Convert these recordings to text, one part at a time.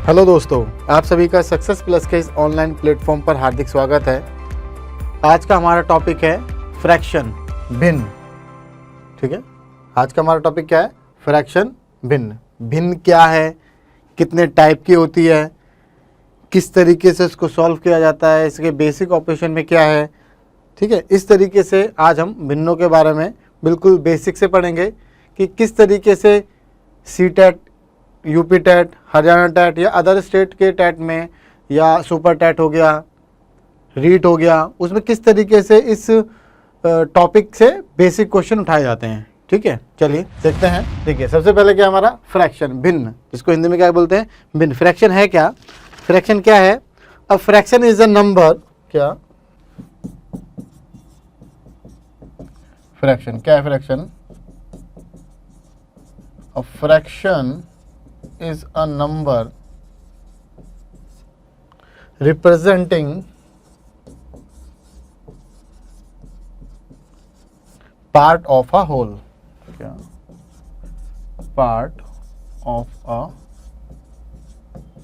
Hello दोस्तों, आप सभी का सक्सेस प्लस के इस ऑनलाइन प्लेटफॉर्म पर हार्दिक स्वागत है। आज का हमारा टॉपिक है फ्रैक्शन, भिन्न। ठीक है, आज का हमारा टॉपिक क्या है? फ्रैक्शन, भिन्न। भिन्न क्या है, कितने टाइप की होती है, किस तरीके से इसको सॉल्व किया जाता है, इसके बेसिक ऑपरेशन में क्या है। ठीक है, इस तरीके से आज हम भिन्नों के बारे में बिल्कुल बेसिक से पढ़ेंगे कि किस तरीके से C TET, UP TET, Haryana TET या अदर स्टेट के टैट में, या सुपर टैट हो गया, रीट हो गया, उसमें किस तरीके से इस टॉपिक से बेसिक क्वेश्चन उठाए जाते हैं। ठीक है, चलिए देखते हैं। देखिए, सबसे पहले क्या हमारा फ्रैक्शन, भिन्न, जिसको हिंदी में क्या बोलते हैं? भिन्न। फ्रैक्शन है क्या? फ्रैक्शन क्या है? A fraction is a number. क्या फ्रैक्शन क्या है? Fraction, a fraction is a number representing part of a whole. क्या? part of a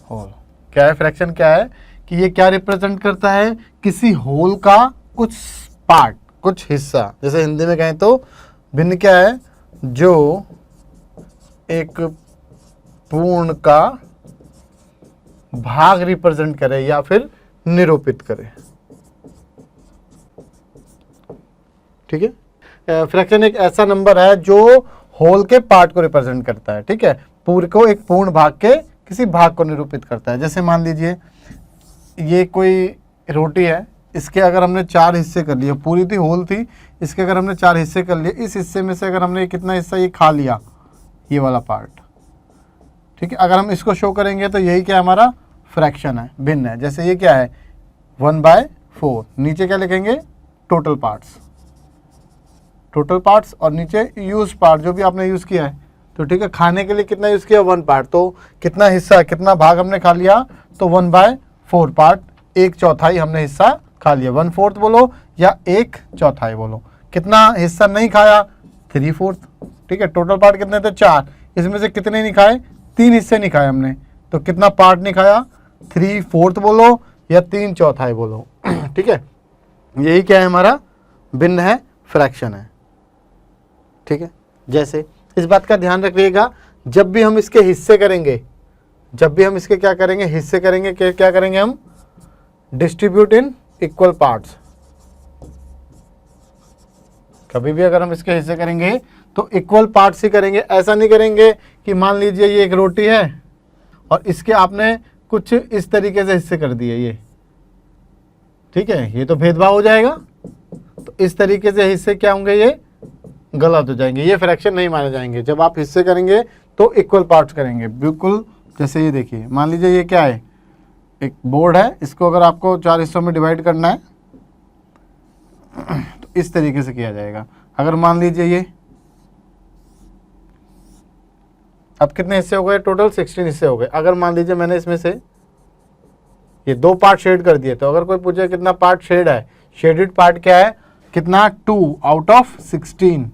whole. क्या है फ्रैक्शन? क्या है कि ये क्या रिप्रेजेंट करता है? किसी होल का कुछ पार्ट, कुछ हिस्सा। जैसे हिंदी में कहें तो भिन्न क्या है? जो एक पूर्ण का भाग रिप्रेजेंट करे या फिर निरूपित करे। ठीक है, फ्रैक्शन एक ऐसा नंबर है जो होल के पार्ट को रिप्रेजेंट करता है। ठीक है, पूर्ण को एक पूर्ण भाग के किसी भाग को निरूपित करता है। जैसे मान लीजिए ये कोई रोटी है, इसके अगर हमने 4 हिस्से कर लिए, पूरी थी, होल थी, इसके अगर हमने 4 हिस्से कर लिए, इस हिस्से में से अगर हमने कितना हिस्सा ये खा लिया, ये वाला पार्ट। ठीक है, अगर हम इसको शो करेंगे तो यही क्या हमारा फ्रैक्शन है, भिन्न है। जैसे ये क्या है? 1/4। नीचे क्या लिखेंगे? टोटल पार्ट्स, टोटल पार्ट्स, और नीचे यूज पार्ट, जो भी आपने यूज किया है। तो ठीक है, खाने के लिए कितना यूज किया? 1 पार्ट। तो कितना हिस्सा, कितना भाग हमने खा लिया? तो 1/4 पार्ट, 1/4 हमने हिस्सा खा लिया। 1/4 बोलो या 1/4 बोलो। कितना हिस्सा नहीं खाया? 3/4। ठीक है, टोटल पार्ट कितने थे? 4। इसमें से कितने नहीं खाए? 3 हिस्से नहीं खाए हमने। तो कितना पार्ट नहीं खाया? 3/4 बोलो या 3/4 बोलो। ठीक है, यही क्या है? हमारा भिन्न है, फ्रैक्शन है। ठीक है, जैसे इस बात का ध्यान रखिएगा, जब भी हम इसके हिस्से करेंगे, जब भी हम इसके क्या करेंगे? हिस्से करेंगे, क्या करेंगे हम? Distribute in equal parts. कभी भी अगर हम इसके हिस्से करेंगे तो इक्वल पार्ट्स ही करेंगे। ऐसा नहीं करेंगे कि मान लीजिए ये एक रोटी है और इसके आपने कुछ इस तरीके से हिस्से कर दिए ये। ठीक है, ये तो भेदभाव हो जाएगा। तो इस तरीके से हिस्से क्या होंगे? ये गलत हो जाएंगे, ये फ्रैक्शन नहीं माने जाएंगे। जब आप हिस्से करेंगे तो इक्वल पार्ट्स करेंगे, बिल्कुल। जैसे ये देखिए, मान लीजिए ये क्या है? एक बोर्ड है, इसको अगर आपको 4 हिस्सों में डिवाइड करना है तो इस तरीके से किया जाएगा। अगर मान लीजिए ये, अब कितने हिस्से हो गए? टोटल 16 हिस्से हो गए। अगर मान लीजिए मैंने इसमें से ये 2 पार्ट शेड कर दिए, तो अगर कोई पूछे कितना पार्ट शेड है, शेडेड पार्ट क्या है? कितना? 2 आउट ऑफ 16।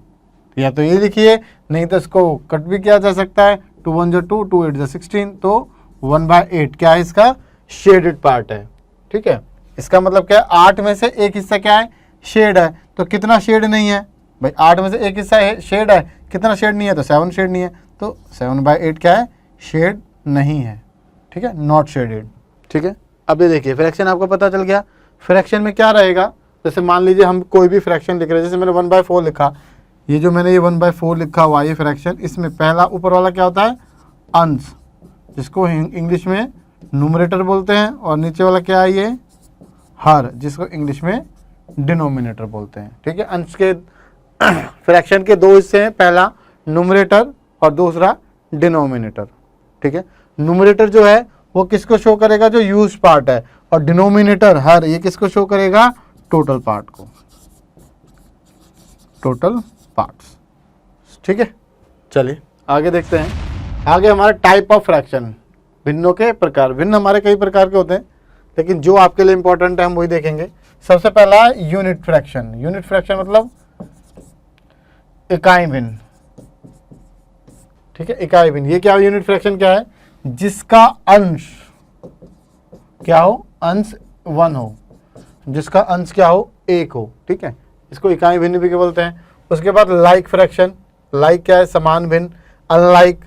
या तो ये लिखिए, नहीं तो इसको कट भी किया जा सकता है। 2 1 जो 2, 2 8 जो 16। तो 1/8 क्या है? इसका शेडेड पार्ट है। ठीक है, इसका मतलब क्या है? 8 में से एक हिस्सा क्या है? शेड है। तो कितना शेड नहीं है भाई? 8 में से एक हिस्सा है, शेड है। कितना शेड नहीं है? तो 7 शेड नहीं है। तो 7/8 क्या है? शेड नहीं है। ठीक है, नॉट शेडेड। ठीक है, अब ये देखिए, फ्रैक्शन आपको पता चल गया। फ्रैक्शन में क्या रहेगा? जैसे मान लीजिए हम कोई भी फ्रैक्शन लिख रहे हैं, जैसे मैंने 1/4 लिखा, ये जो मैंने ये 1/4 लिखा हुआ ये फ्रैक्शन, इसमें पहला ऊपर वाला क्या होता है? अंश, जिसको इंग्लिश में न्यूमरेटर बोलते हैं, और नीचे वाला क्या है? ये हर, जिसको इंग्लिश में डिनोमिनेटर बोलते हैं। ठीक है, अंश के फ्रैक्शन के 2 हिस्से हैं, पहला न्यूमरेटर और दूसरा डिनोमिनेटर। ठीक है, न्यूमरेटर जो है वो किसको शो करेगा? जो यूज पार्ट है, और डिनोमिनेटर हर, ये किसको शो करेगा? टोटल पार्ट को, टोटल पार्ट्स। ठीक है, चलिए आगे देखते हैं। आगे हमारा टाइप ऑफ फ्रैक्शन, भिन्नों के प्रकार। भिन्न हमारे कई प्रकार के होते हैं, लेकिन जो आपके लिए इंपॉर्टेंट है हम वही देखेंगे। सबसे पहला यूनिट फ्रैक्शन। यूनिट फ्रैक्शन मतलब इकाई भिन्न। ठीक है, इकाई भिन्न। ये क्या यूनिट फ्रैक्शन क्या है? जिसका अंश क्या हो, अंश 1 हो, जिसका अंश क्या हो, 1 हो, ठीक है, इसको इकाई भिन्न भी क्या बोलते हैं। उसके बाद लाइक फ्रैक्शन, लाइक क्या है, समान भिन्न, unlike,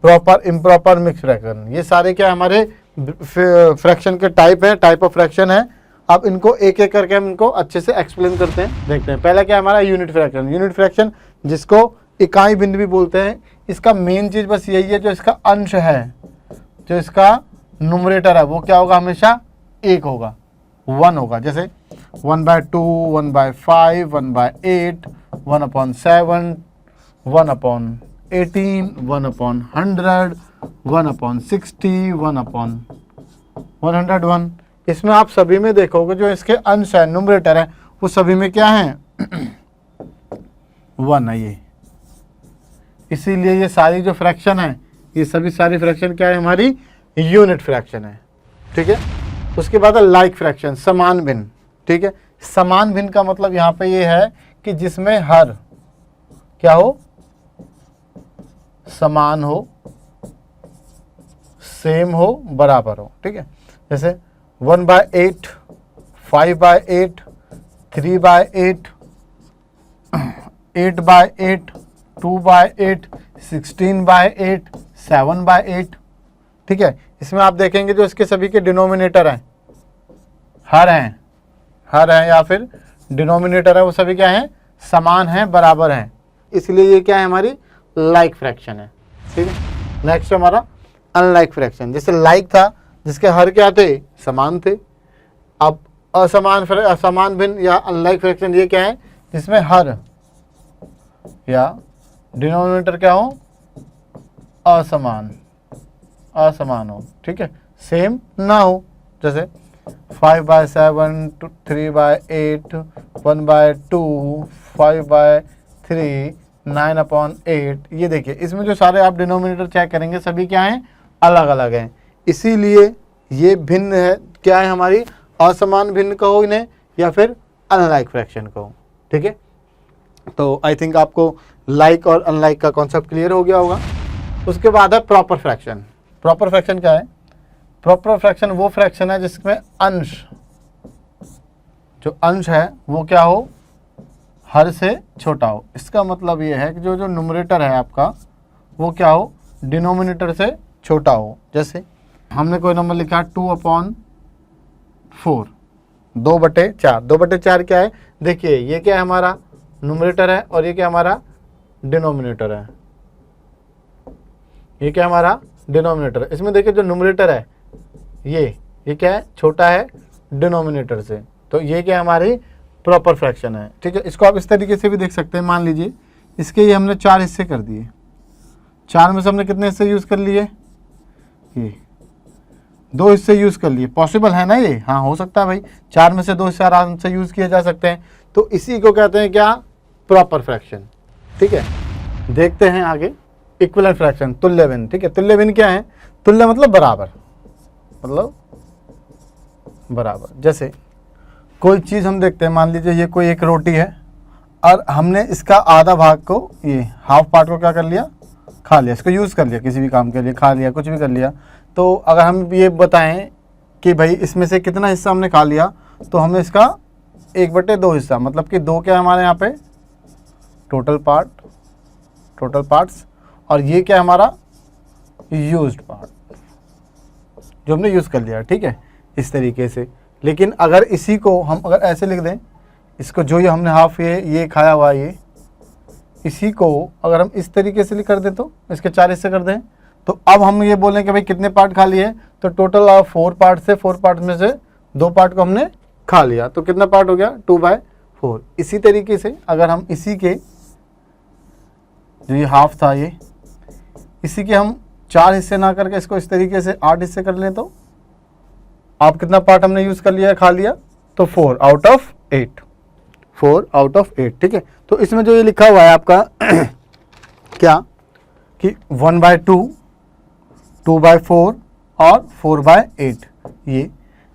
proper, improper, mix fraction, ये सारे क्या हमारे फ्रैक्शन के टाइप है, टाइप ऑफ फ्रैक्शन है। अब इनको एक एक करके हम इनको अच्छे से एक्सप्लेन करते हैं, देखते हैं। पहला क्या है हमारा यूनिट फ्रैक्शन। यूनिट फ्रैक्शन जिसको इकाई भिन्न भी बोलते हैं, इसका मेन चीज बस यही है, जो इसका अंश है, जो इसका न्यूमरेटर है, वो क्या होगा, हमेशा 1 होगा, 1 होगा। जैसे 1/2, 1/5, 1/8, 1/7, 1/18, 1/100, 1/60, 1/101। इसमें आप सभी में देखोगे जो इसके अंश है, न्यूमरेटर है, वो सभी में क्या है 1 है ये। इसीलिए ये सारी जो फ्रैक्शन है, ये सभी सारी फ्रैक्शन क्या है, हमारी यूनिट फ्रैक्शन है, ठीक है। उसके बाद लाइक फ्रैक्शन, समान भिन्न, ठीक है। समान भिन्न का मतलब यहाँ पे ये है कि जिसमें हर क्या हो, समान हो, सेम हो, बराबर हो, ठीक है। जैसे 1/8, 5/8, 3/8, 8/8, 2/8, 16/8, 7/8, ठीक है। इसमें आप देखेंगे जो इसके सभी के डिनोमिनेटर हैं, हर हैं या फिर डिनोमिनेटर है, वो सभी क्या हैं, समान हैं, बराबर हैं, इसलिए ये क्या है, हमारी लाइक फ्रैक्शन है, ठीक है। नेक्स्ट हमारा अनलाइक फ्रैक्शन। जैसे लाइक था, जिसके हर क्या थे, समान थे। अब असमान भिन्न या अनलाइक फ्रैक्शन ये क्या है, जिसमें हर या डिनोमिनेटर क्या हो, असमान हो, ठीक है, सेम ना हो। जैसे 5/7, 3/8, 1/2, 5/3, 9/8, ये देखिए इसमें जो सारे आप डिनोमिनेटर चेक करेंगे सभी क्या हैं, अलग अलग हैं। इसीलिए ये भिन्न है, क्या है हमारी, असमान भिन्न कहो इन्हें या फिर अनलाइक फ्रैक्शन कहो, ठीक है। तो आई थिंक आपको लाइक और अनलाइक का कॉन्सेप्ट क्लियर हो गया होगा। उसके बाद है प्रॉपर फ्रैक्शन। प्रॉपर फ्रैक्शन क्या है, प्रॉपर फ्रैक्शन वो फ्रैक्शन है जिसमें अंश, जो अंश है वो क्या हो, हर से छोटा हो। इसका मतलब ये है कि जो न्यूमरेटर है आपका वो क्या हो, डिनोमिनेटर से छोटा हो। जैसे हमने कोई नंबर लिखा 2/4, 2/4, 2/4 क्या है, देखिए ये क्या है, हमारा न्यूमरेटर है और ये क्या हमारा डिनोमिनेटर है, ये क्या हमारा डिनोमिनेटर है। इसमें देखिए जो न्यूमरेटर है ये क्या है, छोटा है डिनोमिनेटर से, तो ये क्या हमारी प्रॉपर फ्रैक्शन है, ठीक है। इसको आप इस तरीके से भी देख सकते हैं। मान लीजिए इसके ये हमने 4 हिस्से कर दिए, 4 में से हमने कितने हिस्से यूज़ कर लिए, ये 2 हिस्से यूज़ कर लिए। पॉसिबल है ना ये, हाँ हो सकता है भाई, 4 में से 2 हिस्से आराम से यूज़ किए जा सकते हैं। तो इसी को कहते हैं क्या, प्रॉपर फ्रैक्शन, ठीक है। देखते हैं आगे इक्विवेलेंट फ्रैक्शन, तुल्य भिन्न, ठीक है। तुल्य भिन्न क्या है, तुल्य मतलब बराबर, मतलब बराबर। जैसे कोई चीज़ हम देखते हैं, मान लीजिए ये कोई एक रोटी है और हमने इसका आधा भाग को, ये हाफ पार्ट को क्या कर लिया, खा लिया, इसको यूज़ कर लिया किसी भी काम के लिए, खा लिया, कुछ भी कर लिया। तो अगर हम ये बताएं कि भाई इसमें से कितना हिस्सा हमने खा लिया, तो हमें इसका 1/2 हिस्सा, मतलब कि 2 क्या है हमारे यहाँ पे टोटल पार्ट्स, और ये क्या है हमारा यूज्ड पार्ट, जो हमने यूज़ कर लिया, ठीक है, इस तरीके से। लेकिन अगर इसी को हम अगर ऐसे लिख दें, इसको जो ये हमने हाफ ये खाया हुआ ये, इसी को अगर हम इस तरीके से कर दें, तो इसके 4 हिस्से कर दें, तो अब हम ये बोलें कि भाई कितने पार्ट खा लिए, तो टोटल 4 पार्ट से 4 पार्ट में से 2 पार्ट को हमने खा लिया, तो कितना पार्ट हो गया, 2/4। इसी तरीके से अगर हम इसी के जो ये हाफ था, ये इसी के हम 4 हिस्से ना करके इसको इस तरीके से 8 हिस्से कर लें, तो आप कितना पार्ट हमने यूज़ कर लिया, खा लिया, तो 4 आउट ऑफ 8, 4 आउट ऑफ 8, ठीक है। तो इसमें जो ये लिखा हुआ है आपका क्या कि 1/2, 2/4 और 4/8,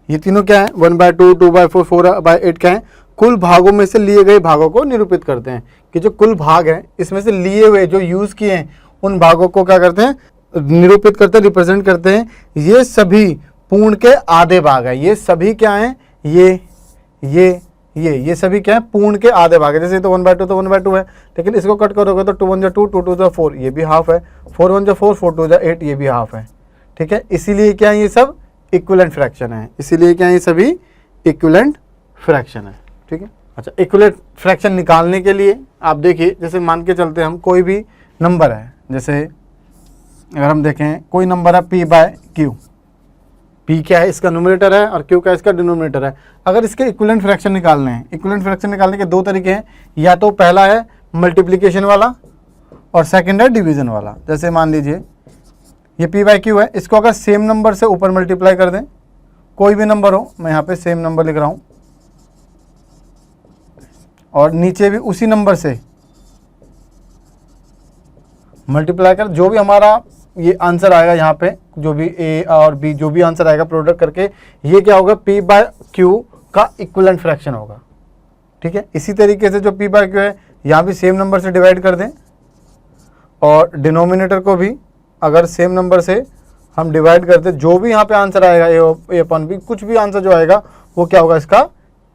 ये तीनों क्या है, 1/2, 2/4, 4/8 क्या है, कुल भागों में से लिए गए भागों को निरूपित करते हैं। कि जो कुल भाग हैं इसमें से लिए हुए जो यूज़ किए हैं उन भागों को क्या करते हैं, निरूपित करते हैं, रिप्रेजेंट करते हैं। ये सभी पूर्ण के आधे भाग है। ये सभी क्या हैं, ये सभी क्या है, पूर्ण के आधे भाग है। जैसे तो 1/2 तो 1/2 है, लेकिन इसको कट करोगे तो 2 1 जा 2, 2 2 जा 4, ये भी हाफ है, 4 1 जा 4, 4 2 जा 8, ये भी हाफ है। ठीक है, इसीलिए क्या है, ये सब इक्विवेलेंट फ्रैक्शन है। इसीलिए क्या है, ये सभी इक्विवेलेंट फ्रैक्शन है। ठीक है, अच्छा, इक्विवेलेंट फ्रैक्शन निकालने के लिए आप देखिए, जैसे मान के चलते हैं हम कोई भी नंबर है, जैसे अगर हम देखें कोई नंबर है p/q, p क्या है, इसका न्यूमरेटर है और q क्या है, इसका डिनोमिनेटर है। अगर इसके इक्विवेलेंट फ्रैक्शन निकालने हैं, इक्विवेलेंट फ्रैक्शन निकालने के दो तरीके हैं, या तो पहला है मल्टीप्लिकेशन वाला और सेकंड है डिवीजन वाला। जैसे मान लीजिए ये p/q है, इसको अगर सेम नंबर से ऊपर मल्टीप्लाई कर दें, कोई भी नंबर हो, मैं यहाँ पे सेम नंबर लिख रहा हूँ, और नीचे भी उसी नंबर से मल्टीप्लाई कर, जो भी हमारा ये आंसर आएगा यहाँ पे, जो भी a और b जो भी आंसर आएगा प्रोडक्ट करके, ये क्या होगा, p/q का इक्विवेलेंट फ्रैक्शन होगा। ठीक है, इसी तरीके से जो p/q है, यहाँ भी सेम नंबर से डिवाइड कर दें, और डिनोमिनेटर को भी अगर सेम नंबर से हम डिवाइड करते, जो भी यहाँ पे आंसर आएगा a/b, कुछ भी आंसर जो आएगा वो क्या होगा, इसका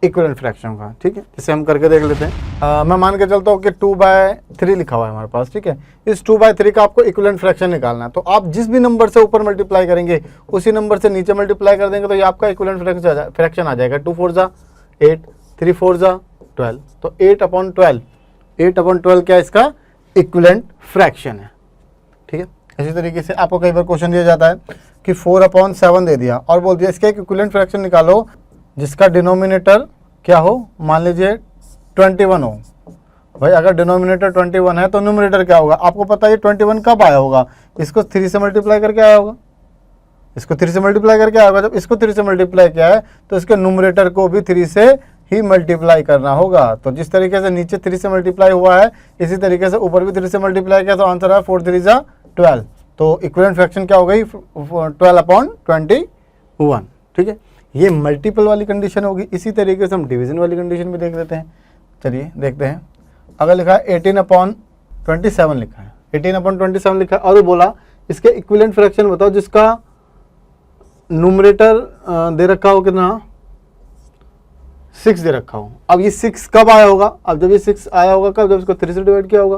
इक्विवेलेंट फ्रैक्शन होगा। ठीक है, इसे हम करके देख लेते हैं। मैं मान के चलता हूँ कि 2/3 लिखा हुआ है हमारे पास। ठीक है, इस 2/3 का आपको इक्विवेलेंट फ्रैक्शन निकालना है, तो आप जिस भी नंबर से ऊपर मल्टीप्लाई करेंगे, उसी नंबर से नीचे मल्टीप्लाई कर देंगे, तो ये आपका इक्विवेलेंट फ्रैक्शन आ जाएगा। 2 4 जा 8, 3 4 जा 12, तो 8/12 क्या इसका इक्विवेलेंट फ्रैक्शन है। ठीक है, इसी तरीके से आपको कई बार क्वेश्चन दिया जाता है कि 4/7 दे दिया और बोल दिया इसका एक इक्विवेलेंट फ्रैक्शन निकालो जिसका डिनोमिनेटर क्या हो, मान लीजिए 21 हो। भाई अगर डिनोमिनेटर 21 है तो न्यूमरेटर क्या होगा, आपको पता है 21 कब आया होगा, इसको 3 से मल्टीप्लाई करके आया होगा, इसको 3 से मल्टीप्लाई करके आया होगा। जब इसको 3 से मल्टीप्लाई किया है तो इसके न्यूमरेटर को भी 3 से ही मल्टीप्लाई करना होगा। तो जिस तरीके से नीचे 3 से मल्टीप्लाई हुआ है, इसी तरीके से ऊपर भी 3 से मल्टीप्लाई किया, तो आंसर है 4 3 जा 12। तो इक्विवेलेंट फ्रैक्शन क्या हो गई, 12/21। ठीक है, ये मल्टीपल वाली कंडीशन होगी। इसी तरीके से हम डिवीजन वाली कंडीशन भी देख लेते हैं। चलिए देखते हैं, अगर लिखा है 18/27 लिखा है, 18/27 लिखा है, और वो बोला इसके इक्विवेलेंट फ्रैक्शन बताओ जिसका न्यूमरेटर दे रखा हो कितना, 6 दे रखा हो। अब ये 6 कब आया होगा, अब जब ये 6 आया होगा कब, जब इसको 3 से डिवाइड किया होगा,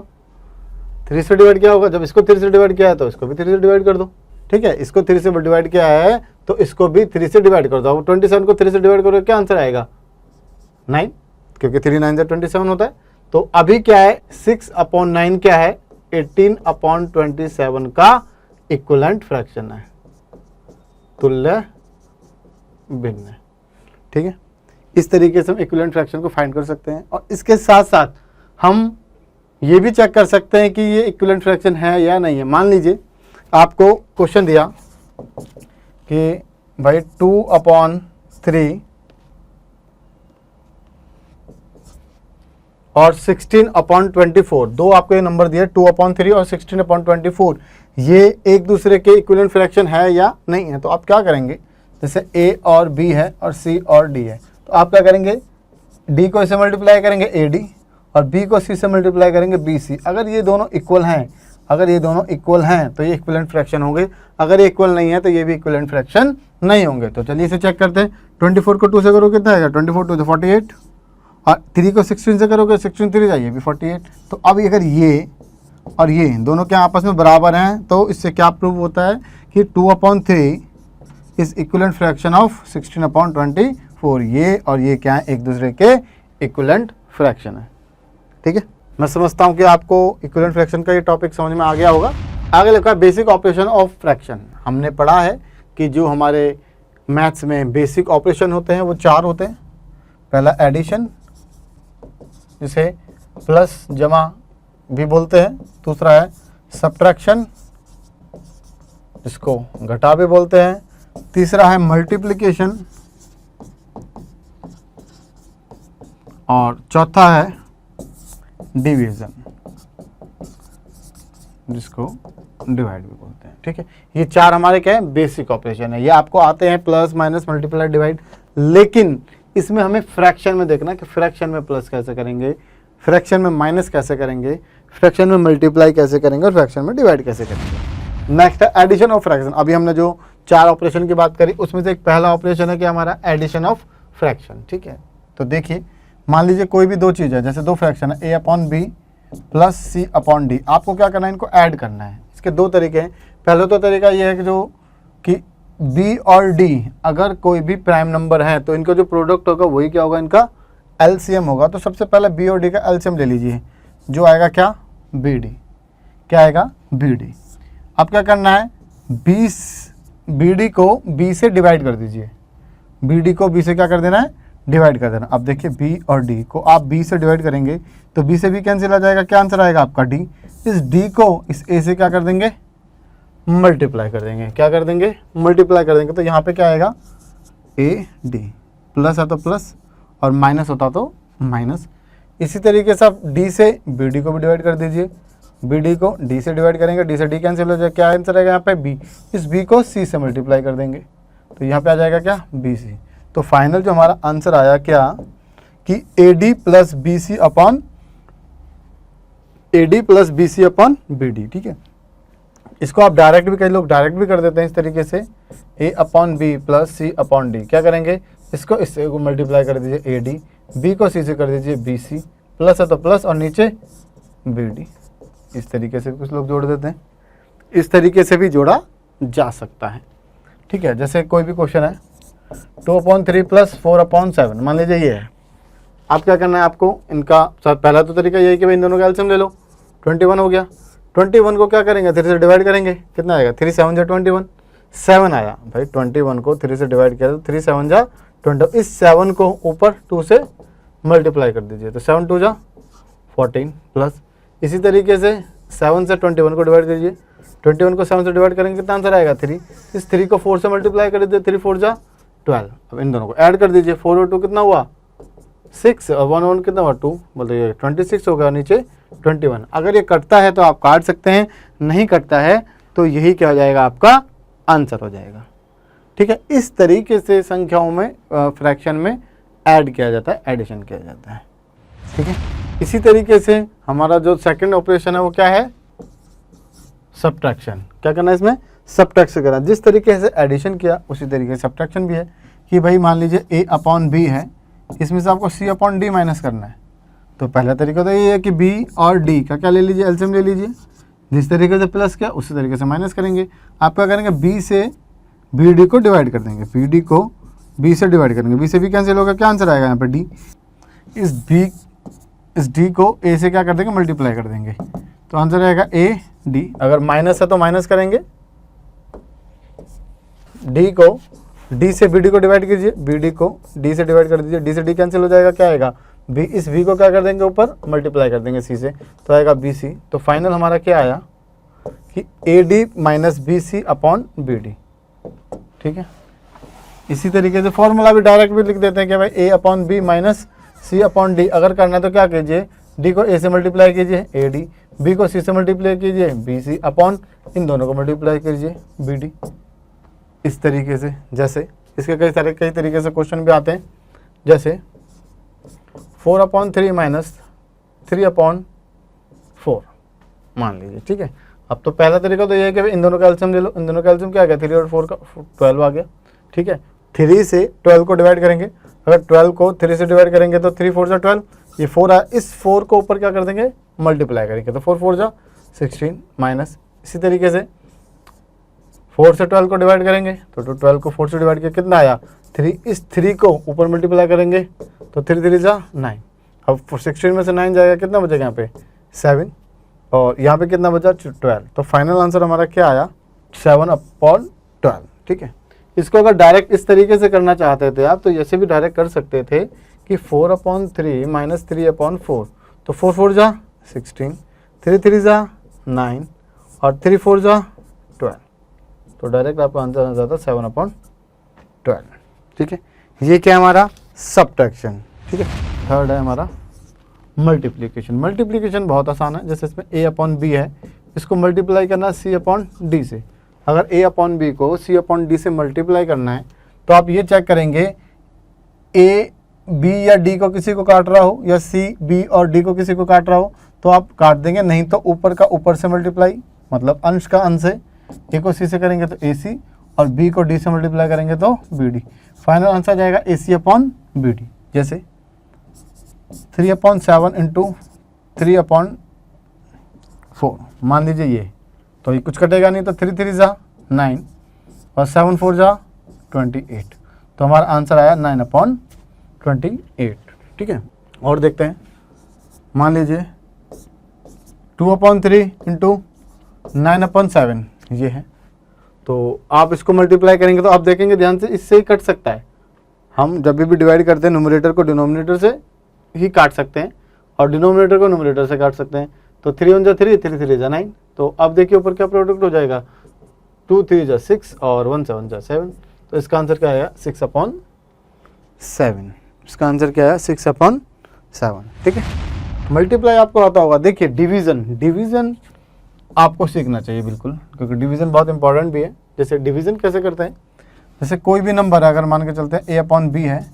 3 से डिवाइड किया होगा। जब इसको 3 से डिवाइड किया है तो इसको भी 3 से डिवाइड कर दो। ठीक है, इसको 3 से डिवाइड किया है तो इसको भी 3 से डिवाइड कर दो। 27 को 3 से डिवाइड करोगे क्या आंसर आएगा, 9, क्योंकि 3 9 से 27 होता है। तो अभी क्या है, 6/9 क्या है, 18/27 का इक्विवेलेंट फ्रैक्शन है, तुल्य भिन्न। ठीक है, इस तरीके से हम इक्विवेलेंट फ्रैक्शन को फाइंड कर सकते हैं। और इसके साथ साथ हम ये भी चेक कर सकते हैं कि ये इक्विवेलेंट फ्रैक्शन है या नहीं है। मान लीजिए आपको क्वेश्चन दिया कि भाई 2/3 और 16/24, दो आपको ये नंबर दिया 2/3 और 16/24, ये एक दूसरे के इक्विवेलेंट फ्रैक्शन है या नहीं है। तो आप क्या करेंगे, जैसे a और b है और c और d है, तो आप क्या करेंगे, d को इससे मल्टीप्लाई करेंगे ad और b को c से मल्टीप्लाई करेंगे bc। अगर ये दोनों इक्वल हैं, अगर ये दोनों इक्वल हैं तो ये इक्विवेलेंट फ्रैक्शन होंगे, अगर ये इक्वल नहीं है तो ये भी इक्विवेलेंट फ्रैक्शन नहीं होंगे। तो चलिए इसे चेक करते हैं। 24 को 2 से करोगे कितना आएगा, 24 2 48, और 3 को 16 से करोगे, 16 3 जाइए भी 48। तो अब अगर ये और ये दोनों क्या आपस में बराबर हैं, तो इससे क्या प्रूव होता है कि 2/3 इज इक्विवेलेंट फ्रैक्शन ऑफ 16/24। ये और ये क्या है, एक दूसरे के इक्विवेलेंट फ्रैक्शन है। ठीक है, मैं समझता हूँ कि आपको इक्विवेलेंट फ्रैक्शन का ये टॉपिक समझ में आ गया होगा। आगे लिखा है बेसिक ऑपरेशन ऑफ फ्रैक्शन। हमने पढ़ा है कि जो हमारे मैथ्स में बेसिक ऑपरेशन होते हैं वो 4 होते हैं। पहला एडिशन, जिसे प्लस जमा भी बोलते हैं। दूसरा है सब्ट्रैक्शन, जिसको घटा भी बोलते हैं। तीसरा है मल्टीप्लिकेशन, और चौथा है डिवीजन, जिसको डिवाइड भी बोलते हैं। ठीक है, ये 4 हमारे क्या है, बेसिक ऑपरेशन है। ये आपको आते हैं प्लस माइनस मल्टीप्लाई डिवाइड, लेकिन इसमें हमें फ्रैक्शन में देखना कि फ्रैक्शन में प्लस कैसे करेंगे, फ्रैक्शन में माइनस कैसे करेंगे, फ्रैक्शन में मल्टीप्लाई कैसे करेंगे और फ्रैक्शन में डिवाइड कैसे करेंगे। नेक्स्ट है एडिशन ऑफ फ्रैक्शन। अभी हमने जो 4 ऑपरेशन की बात करी उसमें से एक पहला ऑपरेशन है कि हमारा एडिशन ऑफ फ्रैक्शन। ठीक है, तो देखिए मान लीजिए कोई भी दो चीज़ है, जैसे 2 फ्रैक्शन है a/b प्लस c/d। आपको क्या करना है, इनको ऐड करना है। इसके 2 तरीके हैं। पहला तो तरीका ये है कि b और d अगर कोई भी प्राइम नंबर है तो इनका जो प्रोडक्ट होगा वही क्या होगा, इनका एलसीएम होगा। तो सबसे पहले b और d का एलसीएम ले लीजिए, जो आएगा क्या, bd। क्या आएगा, bd। अब क्या करना है, bd को b से डिवाइड कर दीजिए। bd को b से क्या कर देना है, डिवाइड कर देना। अब देखिए b और d को आप b से डिवाइड करेंगे तो b से b कैंसिल आ जाएगा, क्या आंसर आएगा आपका d। इस d को इस a से क्या कर देंगे, मल्टीप्लाई कर देंगे। क्या कर देंगे, मल्टीप्लाई कर देंगे। तो यहाँ पे क्या आएगा, AD। प्लस है तो प्लस और माइनस होता तो माइनस। इसी तरीके से आप d से BD को भी डिवाइड कर दीजिए। BD को d से डिवाइड करेंगे, d से d कैंसिल हो जाएगा। क्या आंसर आएगा यहाँ पे, b। इस b को c से मल्टीप्लाई कर देंगे तो यहाँ पे आ जाएगा क्या, BC। तो फाइनल जो हमारा आंसर आया क्या, कि AD plus BC upon BD। ठीक है, इसको आप डायरेक्ट भी, कई लोग डायरेक्ट भी कर देते हैं इस तरीके से, A/B प्लस C/D। क्या करेंगे, इसको इससे को मल्टीप्लाई कर दीजिए AD, B को C से कर दीजिए BC, प्लस है तो प्लस और नीचे BD। इस तरीके से कुछ लोग जोड़ देते हैं, इस तरीके से भी जोड़ा जा सकता है। ठीक है, जैसे कोई भी क्वेश्चन है 2/3 प्लस 4/7, मान लीजिए ये है। आप क्या करना है, आपको इनका पहला तो तरीका ये है कि भाई इन दोनों का एलसीएम ले लो। 21 हो गया, 21 को क्या करेंगे, 3 से डिवाइड करेंगे। कितना आएगा, 3 7 जा 21, 7 आया भाई। 21 को 3 से डिवाइड किया तो 3 7 जा 20। इस 7 को ऊपर 2 से मल्टीप्लाई कर दीजिए तो 7 2 जा 14 प्लस। इसी तरीके से 7 से 21 को डिवाइड कीजिए। 21 को 7 से डिवाइड करेंगे, कितना आंसर आएगा, 3। इस 3 को 4 से मल्टीप्लाई कर दीजिए, 3 4 जा 12। अब इन दोनों को ऐड कर दीजिए, 4 और 2 कितना हुआ, 6 और 1 1 कितना हुआ, 2, बोलिए 26 होगा, नीचे 21। अगर ये कटता है तो आप काट सकते हैं, नहीं कटता है तो यही क्या हो जाएगा, आपका आंसर हो जाएगा। ठीक है, इस तरीके से संख्याओं में फ्रैक्शन में ऐड किया जाता है, एडिशन किया जाता है। ठीक है, इसी तरीके से हमारा जो सेकंड ऑपरेशन है वो क्या है, सब्ट्रैक्शन। क्या करना है इसमें, सब्ट्रैक्शन करना। जिस तरीके से एडिशन किया उसी तरीके से सब्ट्रैक्शन भी है कि भाई मान लीजिए A/B है, इसमें से आपको C/D माइनस करना है। तो पहला तरीका तो ये है कि B और D का क्या ले लीजिए, एलसीएम ले लीजिए। जिस तरीके से प्लस किया उसी तरीके से माइनस करेंगे। आप क्या करेंगे, B से BD को डिवाइड कर देंगे, BD को B से डिवाइड करेंगे, B से B कैंसिल होगा, क्या आंसर आएगा यहाँ पे, D। इस D को A से क्या कर देंगे, मल्टीप्लाई कर देंगे तो आंसर आएगा AD। अगर माइनस है तो माइनस करेंगे, D को D से BD को डिवाइड कीजिए, BD को D से डिवाइड कर दीजिए, D से D कैंसिल हो जाएगा, क्या आएगा, B। इस V को क्या कर देंगे, ऊपर मल्टीप्लाई कर देंगे C से तो आएगा BC। तो फाइनल हमारा क्या आया कि AD minus BC upon BD। ठीक है, इसी तरीके से फॉर्मूला भी डायरेक्ट भी लिख देते हैं कि भाई A/B माइनस C/D। अगर करना है तो क्या कीजिए, D को A से मल्टीप्लाई कीजिए AD, B को C से मल्टीप्लाई कीजिए BC अपॉन इन दोनों को मल्टीप्लाई कीजिए BD। इस तरीके से, जैसे इसके कई तरीके से क्वेश्चन भी आते हैं, जैसे 4/3 माइनस 3/4 मान लीजिए। ठीक है, अब तो पहला तरीका तो ये है कि इन दोनों का एलसीएम ले लो। इन दोनों का एलसीएम क्या आ गया, 3 और 4 का 12 आ गया। ठीक है, 3 से 12 को डिवाइड करेंगे। अगर 12 को 3 से डिवाइड करेंगे तो 3 4 जा 12, ये 4 आया। इस 4 को ऊपर क्या कर देंगे, मल्टीप्लाई करेंगे तो 4 4 जा 16 माइनस। इसी तरीके से 4 से 12 को डिवाइड करेंगे तो 12 को 4 से डिवाइड किया, कितना आया 3। इस 3 को ऊपर मल्टीप्लाई करेंगे तो 3 3 जा 9। अब 16 में से 9 जाएगा, कितना बचेगा यहाँ पे 7 और यहाँ पे कितना बचा 12। तो फाइनल आंसर हमारा क्या आया, 7/12। ठीक है, इसको अगर डायरेक्ट इस तरीके से करना चाहते थे आप तो ऐसे भी डायरेक्ट कर सकते थे कि 4/3 माइनस 3/4। तो 4 4 जा 16, 3 3 जा 9 और 3 4 जा 12। तो डायरेक्ट आपका आंसर आ जाता 7/12। ठीक है, ये क्या हमारा सब्ट्रैक्शन। ठीक है, थर्ड है हमारा मल्टीप्लिकेशन। मल्टीप्लिकेशन बहुत आसान है, जैसे इसमें A/B है, इसको मल्टीप्लाई करना C/D से। अगर A/B को C/D से मल्टीप्लाई करना है तो आप ये चेक करेंगे A B या D को किसी को काट रहा हो या C B और D को किसी को काट रहा हो तो आप काट देंगे, नहीं तो ऊपर का ऊपर से मल्टीप्लाई, मतलब अंश का अंश से ए को सी से करेंगे तो ए सी, और बी को डी से मल्टीप्लाई करेंगे तो बी डी। फाइनल आंसर जाएगा ए सी अपॉन बी डी। जैसे 3/7 इंटू 3/4 मान लीजिए ये, तो ये कुछ कटेगा नहीं, तो 3 3 जा 9 और 7 4 जा 28, तो हमारा आंसर आया 9/28। ठीक है, और देखते हैं। मान लीजिए 2/3 इंटू 9/7 ये है, तो आप इसको मल्टीप्लाई करेंगे तो आप देखेंगे ध्यान से, इससे ही कट सकता है। हम जब भी डिवाइड करते हैं न्यूमरेटर को डिनोमिनेटर से ही काट सकते हैं और डिनोमिनेटर को न्यूमरेटर से काट सकते हैं। तो 3 1 जा 3, 3 3 जा 9, तो अब देखिए ऊपर क्या प्रोडक्ट हो जाएगा, 2 3 जा 6 और 1 7 जा 7, तो इसका आंसर क्या आएगा 6/7। इसका आंसर क्या है 6/7। ठीक है, मल्टीप्लाई आपको आता होगा। देखिए डिवीजन आपको सीखना चाहिए बिल्कुल, क्योंकि डिवीजन बहुत इंपॉर्टेंट भी है। जैसे डिवीजन कैसे करते हैं, जैसे कोई भी नंबर है, अगर मान के चलते हैं a/b है,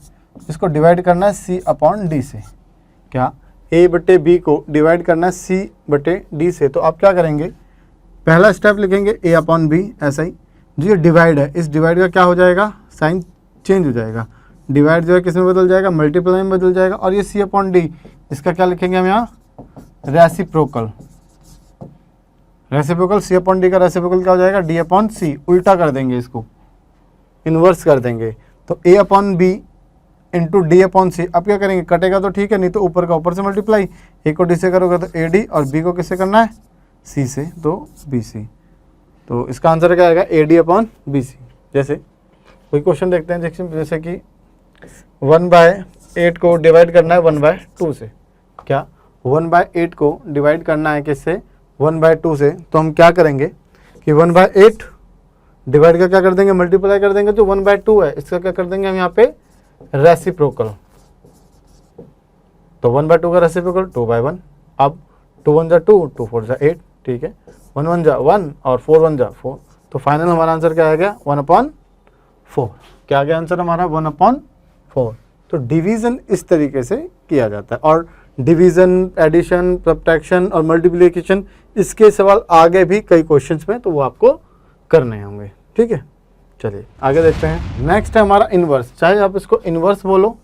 इसको डिवाइड करना है c/d से। क्या a/b को डिवाइड करना है c/d से, तो आप क्या करेंगे, पहला स्टेप लिखेंगे a/b, ऐसा ही जो ये डिवाइड है, इस डिवाइड का क्या हो जाएगा, साइन चेंज हो जाएगा। डिवाइड जो है किस में बदल जाएगा, मल्टीप्लाई में बदल जाएगा। और ये c/d, इसका क्या लिखेंगे हम यहाँ, रेसिप्रोकल। c/d का रेसिप्रोकल क्या हो जाएगा, d/c। उल्टा कर देंगे, इसको इन्वर्स कर देंगे, तो a/b इंटू d/c। अब क्या करेंगे, कटेगा तो ठीक है, नहीं तो ऊपर का ऊपर से मल्टीप्लाई, a को d से करोगे तो ad, और b को किससे करना है, c से, तो bc। तो इसका आंसर क्या आएगा, ad/bc। जैसे कोई क्वेश्चन देखते हैं, जैसे कि 1/8 को डिवाइड करना है 1/2 से। क्या 1/8 को डिवाइड करना है किससे, 1/2 से, तो हम क्या करेंगे कि 1/8 डिवाइड का क्या कर देंगे, मल्टीप्लाई कर देंगे, जो 1/2 है इसका क्या कर देंगे हम यहाँ पे, रेसिप्रोकल। तो 1/2 का रेसिप्रोकल 2/1। अब 2 1 जा 2, 2 4 जा 8, ठीक है, 1 1 जा 1 और 4 1 जा 4, तो फाइनल हमारा आंसर क्या आ गया, 1/4। क्या आ गया आंसर हमारा, 1/4। तो डिवीजन इस तरीके से किया जाता है। और डिवीजन, एडिशन, सब्ट्रैक्शन और मल्टीप्लिकेशन, इसके सवाल आगे भी कई क्वेश्चंस में, तो वो आपको करने होंगे। ठीक है, चलिए आगे देखते हैं। नेक्स्ट है हमारा इन्वर्स। चाहे आप इसको इन्वर्स बोलो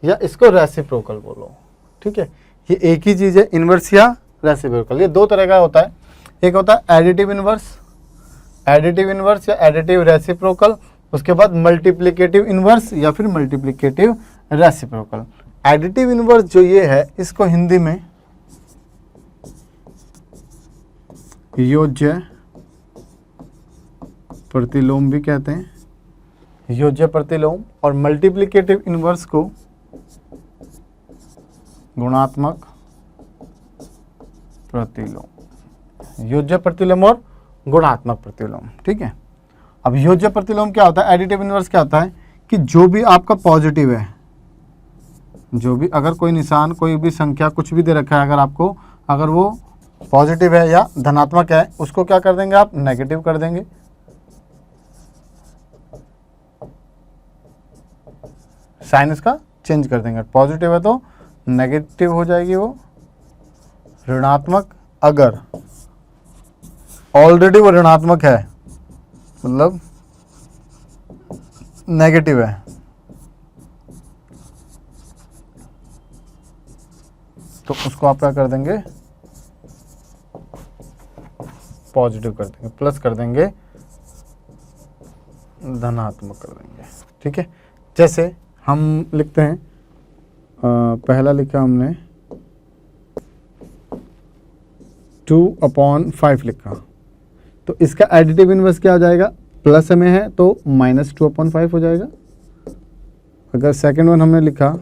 या इसको रेसिप्रोकल बोलो, ठीक है, ये एक ही चीज़ है, इन्वर्स या रेसिप्रोकल। ये दो तरह का होता है, एक होता है एडिटिव इन्वर्स या एडिटिव रेसिप्रोकल, उसके बाद मल्टीप्लिकेटिव इन्वर्स या फिर मल्टीप्लिकेटिव रेसिप्रोकल। एडिटिव इन्वर्स जो ये है, इसको हिंदी में योज्य प्रतिलोम भी कहते हैं, योज्य प्रतिलोम। और मल्टीप्लिकेटिव इन्वर्स को गुणात्मक प्रतिलोम, योज्य प्रतिलोम और गुणात्मक प्रतिलोम। ठीक है, अब योज्य प्रतिलोम क्या होता है, एडिटिव इन्वर्स क्या होता है कि जो भी आपका पॉजिटिव है, जो भी अगर कोई निशान, कोई भी संख्या, कुछ भी दे रखा है, अगर आपको, अगर वो पॉजिटिव है या धनात्मक है, उसको क्या कर देंगे आप, नेगेटिव कर देंगे। साइन इसका चेंज कर देंगे, पॉजिटिव है तो नेगेटिव हो जाएगी वो, ऋणात्मक अगर ऑलरेडी वो ऋणात्मक है, मतलब नेगेटिव है, तो उसको आप क्या कर देंगे, पॉजिटिव कर देंगे, प्लस कर देंगे, धनात्मक कर देंगे। ठीक है, जैसे हम लिखते हैं, पहला लिखा हमने 2/5 लिखा, तो इसका एडिटिव इन्वर्स क्या हो जाएगा, प्लस में है तो -2/5 हो जाएगा। अगर सेकंड वन हमने लिखा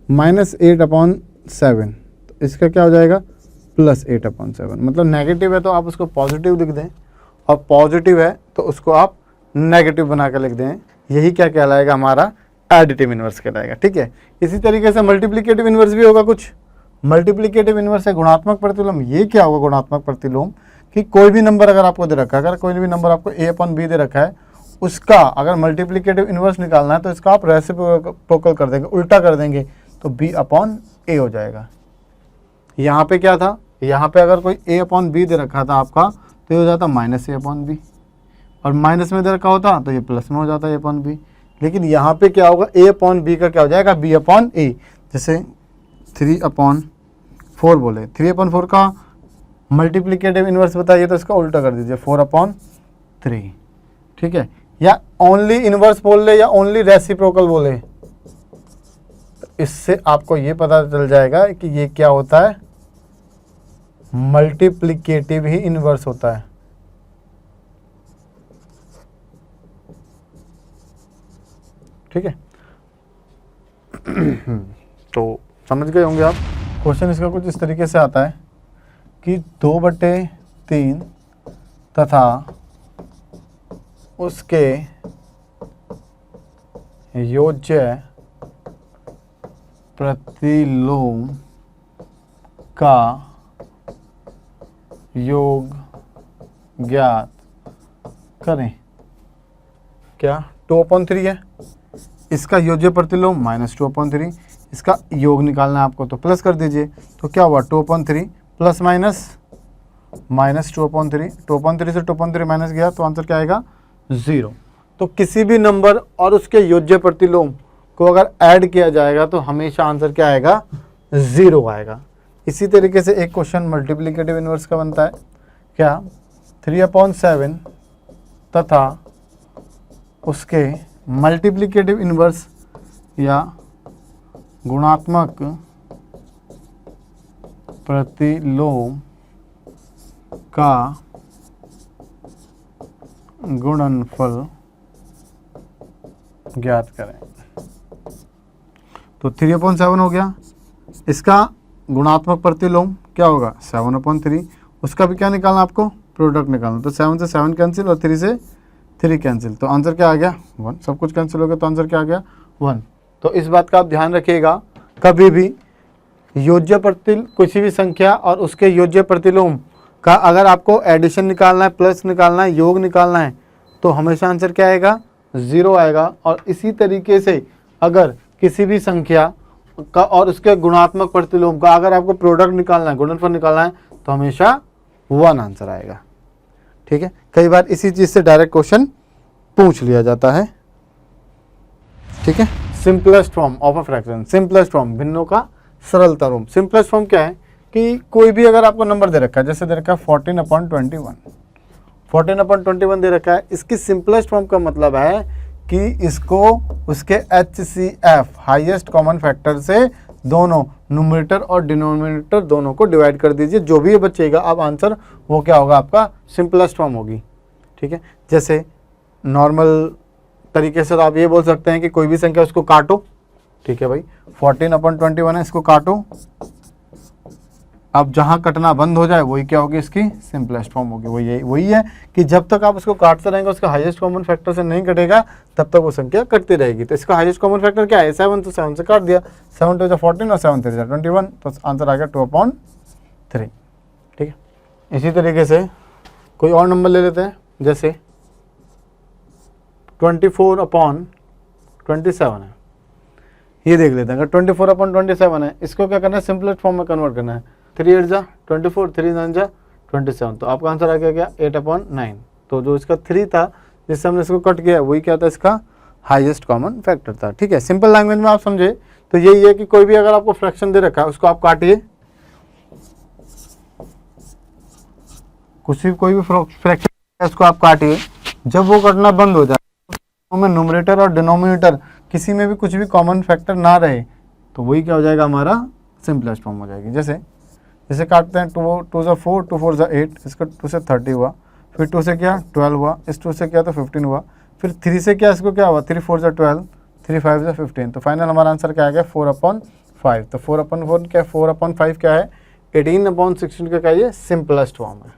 -8/7, तो इसका क्या हो जाएगा, +8/7। मतलब नेगेटिव है तो आप उसको पॉजिटिव लिख दें, और पॉजिटिव है तो उसको आप नेगेटिव बना कर लिख दें। यही क्या कहलाएगा, हमारा एडिटिव इन्वर्स कहलाएगा। ठीक है, इसी तरीके से मल्टीप्लिकेटिव इन्वर्स भी होगा कुछ। मल्टीप्लिकेटिव इन्वर्स है गुणात्मक प्रतिलोम। ये क्या होगा गुणात्मक प्रतिलोम, कि कोई भी नंबर अगर आपको दे रखा है, अगर कोई भी नंबर आपको a/b दे रखा है, उसका अगर मल्टीप्लिकेटिव इन्वर्स निकालना है तो इसका आप रेसिप्रोकल कर देंगे, उल्टा कर देंगे, तो b/a हो जाएगा। यहाँ पे क्या था, यहाँ पे अगर कोई a/b दे रखा था आपका, तो ये हो जाता माइनस ए अपॉन बी, और माइनस में इधर रखा होता तो ये प्लस में हो जाता ए अपॉन बी। लेकिन यहाँ पे क्या होगा, ए अपॉन बी का क्या हो जाएगा, बी अपॉन ए। जैसे 3/4 बोले, 3/4 का मल्टीप्लिकेटिव इन्वर्स बताइए तो इसका उल्टा कर दीजिए 4/3, ठीक है। या ओनली इन्वर्स बोल ले या ओनली रेसिप्रोकल बोले, तो इससे आपको ये पता चल जाएगा कि ये क्या होता है, मल्टीप्लिकेटिव ही इन्वर्स होता है। ठीक है। तो समझ गए होंगे आप। क्वेश्चन इसका कुछ इस तरीके से आता है कि 2/3 तथा उसके योज्य प्रतिलोम का योग ज्ञात करें। क्या 2/3 है, इसका योज्य प्रतिलोम -2/3, इसका योग निकालना है आपको तो प्लस कर दीजिए। तो क्या हुआ 2/3 प्लस माइनस -2/3, 2/3 से 2/3 माइनस गया तो आंसर क्या आएगा 0। तो किसी भी नंबर और उसके योज्य प्रतिलोम को अगर ऐड किया जाएगा तो हमेशा आंसर क्या आएगा 0 आएगा। इसी तरीके से एक क्वेश्चन मल्टीप्लिकेटिव इन्वर्स का बनता है। क्या 3/7 तथा उसके मल्टीप्लिकेटिव इन्वर्स या गुणात्मक प्रतिलोम का गुणनफल ज्ञात करें। तो 3/7 हो गया, इसका गुणात्मक प्रतिलोम क्या होगा 7/3, उसका भी क्या निकालना आपको, प्रोडक्ट निकालना। तो 7 से 7 कैंसिल और 3 से 3 कैंसिल, तो आंसर क्या आ गया 1। सब कुछ कैंसिल हो गया तो आंसर क्या आ गया 1। तो इस बात का आप ध्यान रखिएगा, कभी भी योज्य प्रतिलोम किसी भी संख्या और उसके योज्य प्रतिलोम का अगर आपको एडिशन निकालना है, प्लस निकालना है, योग निकालना है, तो हमेशा आंसर क्या आएगा 0 आएगा। और इसी तरीके से अगर किसी भी संख्या का और उसके गुणात्मक प्रतिलोम का अगर आपको प्रोडक्ट निकालना है, गुणनफल निकालना है, तो हमेशा 1 आंसर आएगा। ठीक है। कई बार इसी चीज से डायरेक्ट क्वेश्चन पूछ लिया जाता है। ठीक है। Simplest form of a fraction, simplest form, भिन्नों का सरलतम रूप। सिंपलेस्ट फॉर्म क्या है कि कोई भी अगर आपको नंबर दे रखा है, जैसे दे रखा है 14/21, 14/21 दे रखा है, इसकी सिंपलेस्ट फॉर्म का मतलब है कि इसको उसके HCF हाईएस्ट कॉमन फैक्टर से दोनों न्यूमरेटर और डिनोमिनेटर दोनों को डिवाइड कर दीजिए, जो भी ये बचेगा अब आंसर वो क्या होगा आपका सिंपलेस्ट फॉर्म होगी। ठीक है। जैसे नॉर्मल तरीके से तो आप ये बोल सकते हैं कि कोई भी संख्या उसको काटो। ठीक है भाई, 14/21 है, इसको काटो। अब जहां कटना बंद हो जाए वही क्या होगी, इसकी सिंपलेस्ट फॉर्म होगी। वही है कि जब तक आप उसको काटते रहेंगे, उसका हाईएस्ट कॉमन फैक्टर से नहीं कटेगा, तब तक वो संख्या कटती रहेगी। तो इसका हाईएस्ट कॉमन फैक्टर क्या है 7, तो 7 से काट दिया, 7 2 14 और 7 3 21, तो आंसर आ गया 2/3। ठीक है। इसी तरीके से कोई और नंबर ले लेते हैं, जैसे 24/27 है, ये देख लेते हैं। अगर 24/27 है, इसको क्या करना है सिंपलेस्ट फॉर्म में कन्वर्ट करना है। 3 8 जा 24, 3 9 जा 27, तो आपका आंसर आ गया क्या 8/9। तो जो इसका 3 था जिससे हमने इसको कट किया वही क्या था, इसका हाईएस्ट कॉमन फैक्टर था। ठीक है। सिंपल लैंग्वेज में आप समझे तो यही है कि कोई भी अगर आपको फ्रैक्शन दे रखा है उसको आप काटिए, कोई भी फ्रैक्शन उसको आप काटिए, जब वो कटना बंद हो जाए में न्यूमरेटर और डिनोमिनेटर किसी में भी कुछ भी कॉमन फैक्टर ना रहे, तो वही क्या हो जाएगा हमारा सिंपलेस्ट फॉर्म हो जाएगी। जैसे काटते हैं 2 2 से 4, 2 4 से 8, इसका 2 से 30 हुआ, फिर 2 से क्या 12 हुआ, इस 2 से क्या तो 15 हुआ, फिर 3 से क्या इसको क्या हुआ 3 4 से 12, 3 5 से 15, तो फाइनल हमारा आंसर क्या आ गया 4/5। तो 4/4 क्या 4/5 क्या है 18/16 का क्या ये सिंपलेस्ट फॉर्म है।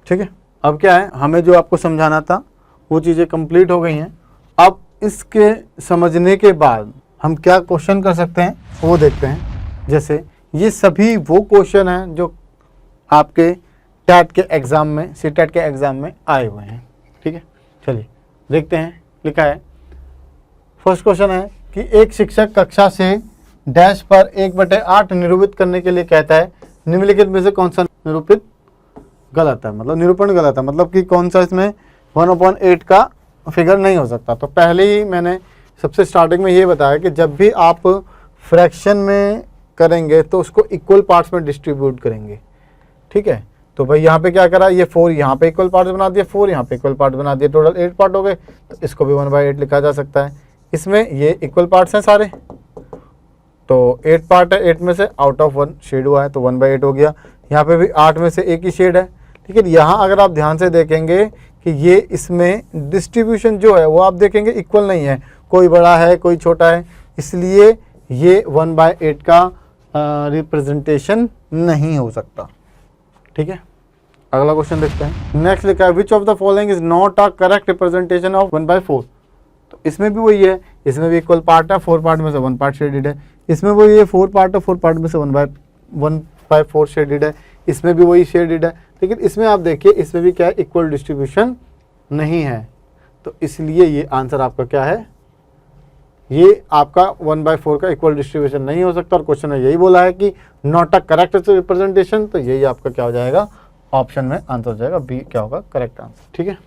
ठीक है। अब क्या है, हमें जो आपको समझाना था वो चीज़ें कंप्लीट हो गई हैं। अब इसके समझने के बाद हम क्या क्वेश्चन कर सकते हैं वो देखते हैं। जैसे ये सभी वो क्वेश्चन हैं जो आपके टैट के एग्ज़ाम में, सीटेट के एग्ज़ाम में आए हुए हैं। ठीक है। चलिए देखते हैं। लिखा है फर्स्ट क्वेश्चन है कि एक शिक्षक कक्षा से डैश पर 1/8 निरूपित करने के लिए कहता है, निम्नलिखित में से कौन सा निरूपित गलत है, मतलब निरूपण गलत है, मतलब कि कौन सा इसमें 1/8 का फिगर नहीं हो सकता। तो पहले ही मैंने सबसे स्टार्टिंग में ये बताया कि जब भी आप फ्रैक्शन में करेंगे तो उसको इक्वल पार्ट्स में डिस्ट्रीब्यूट करेंगे, ठीक है। तो भाई यहाँ पे क्या करा, ये 4 यहाँ पे इक्वल पार्ट बना दिया, 4 यहाँ पे इक्वल पार्ट बना दिया, टोटल 8 पार्ट हो गए। तो इसको भी 1/8 लिखा जा सकता है। इसमें ये इक्वल पार्ट्स हैं सारे, तो 8 पार्ट है, 8 में से आउट ऑफ 1 शेड हुआ है तो 1/8 हो गया। यहाँ पे भी 8 में से एक ही शेड है, ठीक है। यहाँ अगर आप ध्यान से देखेंगे कि ये इसमें डिस्ट्रीब्यूशन जो है वो आप देखेंगे इक्वल नहीं है, कोई बड़ा है कोई छोटा है, इसलिए ये 1/8 का रिप्रेजेंटेशन नहीं हो सकता, ठीक है। अगला क्वेश्चन देखते हैं। नेक्स्ट लिखा है which of the following is not a correct representation of 1/4। तो इसमें भी वही है, इसमें भी इक्वल पार्ट है, 4 पार्ट में से 1 पार्ट शेडेड है। इसमें वही है, 4 पार्ट है, 4 पार्ट में से 1/4 शेडेड है। इसमें भी वही शेडेड है, लेकिन इसमें आप देखिए इसमें भी क्या है, इक्वल डिस्ट्रीब्यूशन नहीं है। तो इसलिए ये आंसर आपका क्या है, ये आपका 1/4 का इक्वल डिस्ट्रीब्यूशन नहीं हो सकता। और क्वेश्चन में यही बोला है कि नॉट अ करेक्ट रिप्रेजेंटेशन, तो यही आपका क्या हो जाएगा, ऑप्शन में आंसर हो जाएगा, बी क्या होगा करेक्ट आंसर, ठीक है।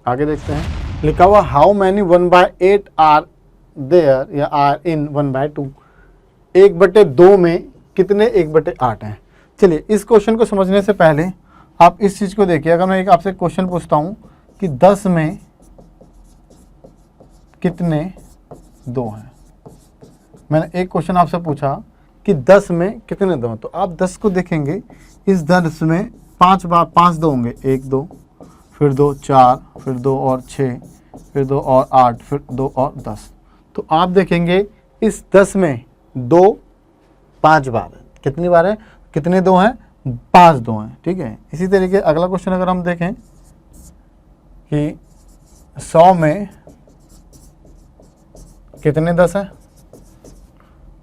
आगे देखते हैं, लिखा हुआ हाउ मैनी 1/8 आर देयर या आर इन 1/2। 1/2 में कितने 1/8 हैं। चलिए इस क्वेश्चन को समझने से पहले आप इस चीज को देखिए। अगर मैं एक आपसे क्वेश्चन पूछता हूं कि 10 में कितने 2 हैं, मैंने एक क्वेश्चन आपसे पूछा कि 10 में कितने 2 हैं, तो आप 10 को देखेंगे, इस 10 में 5 2 होंगे, 1 2 फिर 2 4 फिर 2 और 6 फिर 2 और 8 फिर 2 और 10। तो आप देखेंगे इस 10 में 2 5 बार है, कितनी बार है, कितने 2 हैं, 5 2 हैं, ठीक है। इसी तरीके अगला क्वेश्चन अगर हम देखें कि 100 में कितने 10 हैं,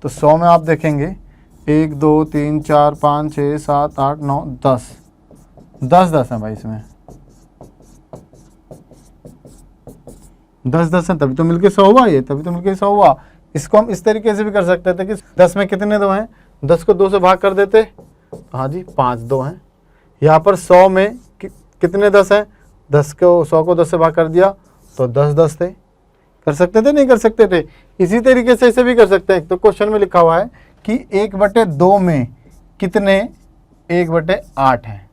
तो 100 में आप देखेंगे 1 2 3 4 5 6 7 8 9 10 10 हैं भाई, इसमें 10 हैं, तभी तो मिलके 100 हुआ, ये तभी तो मिलके 100 हुआ। इसको हम इस तरीके से भी कर सकते थे कि 10 में कितने 2 हैं, 10 को 2 से भाग कर देते, तो हाँ जी 5 2 हैं। यहाँ पर 100 में कितने 10 हैं, 100 को 10 से भाग कर दिया तो 10 थे। कर सकते थे, नहीं कर सकते थे। इसी तरीके से इसे भी कर सकते हैं। तो क्वेश्चन में लिखा हुआ है कि 1/2 में कितने 1/8 हैं,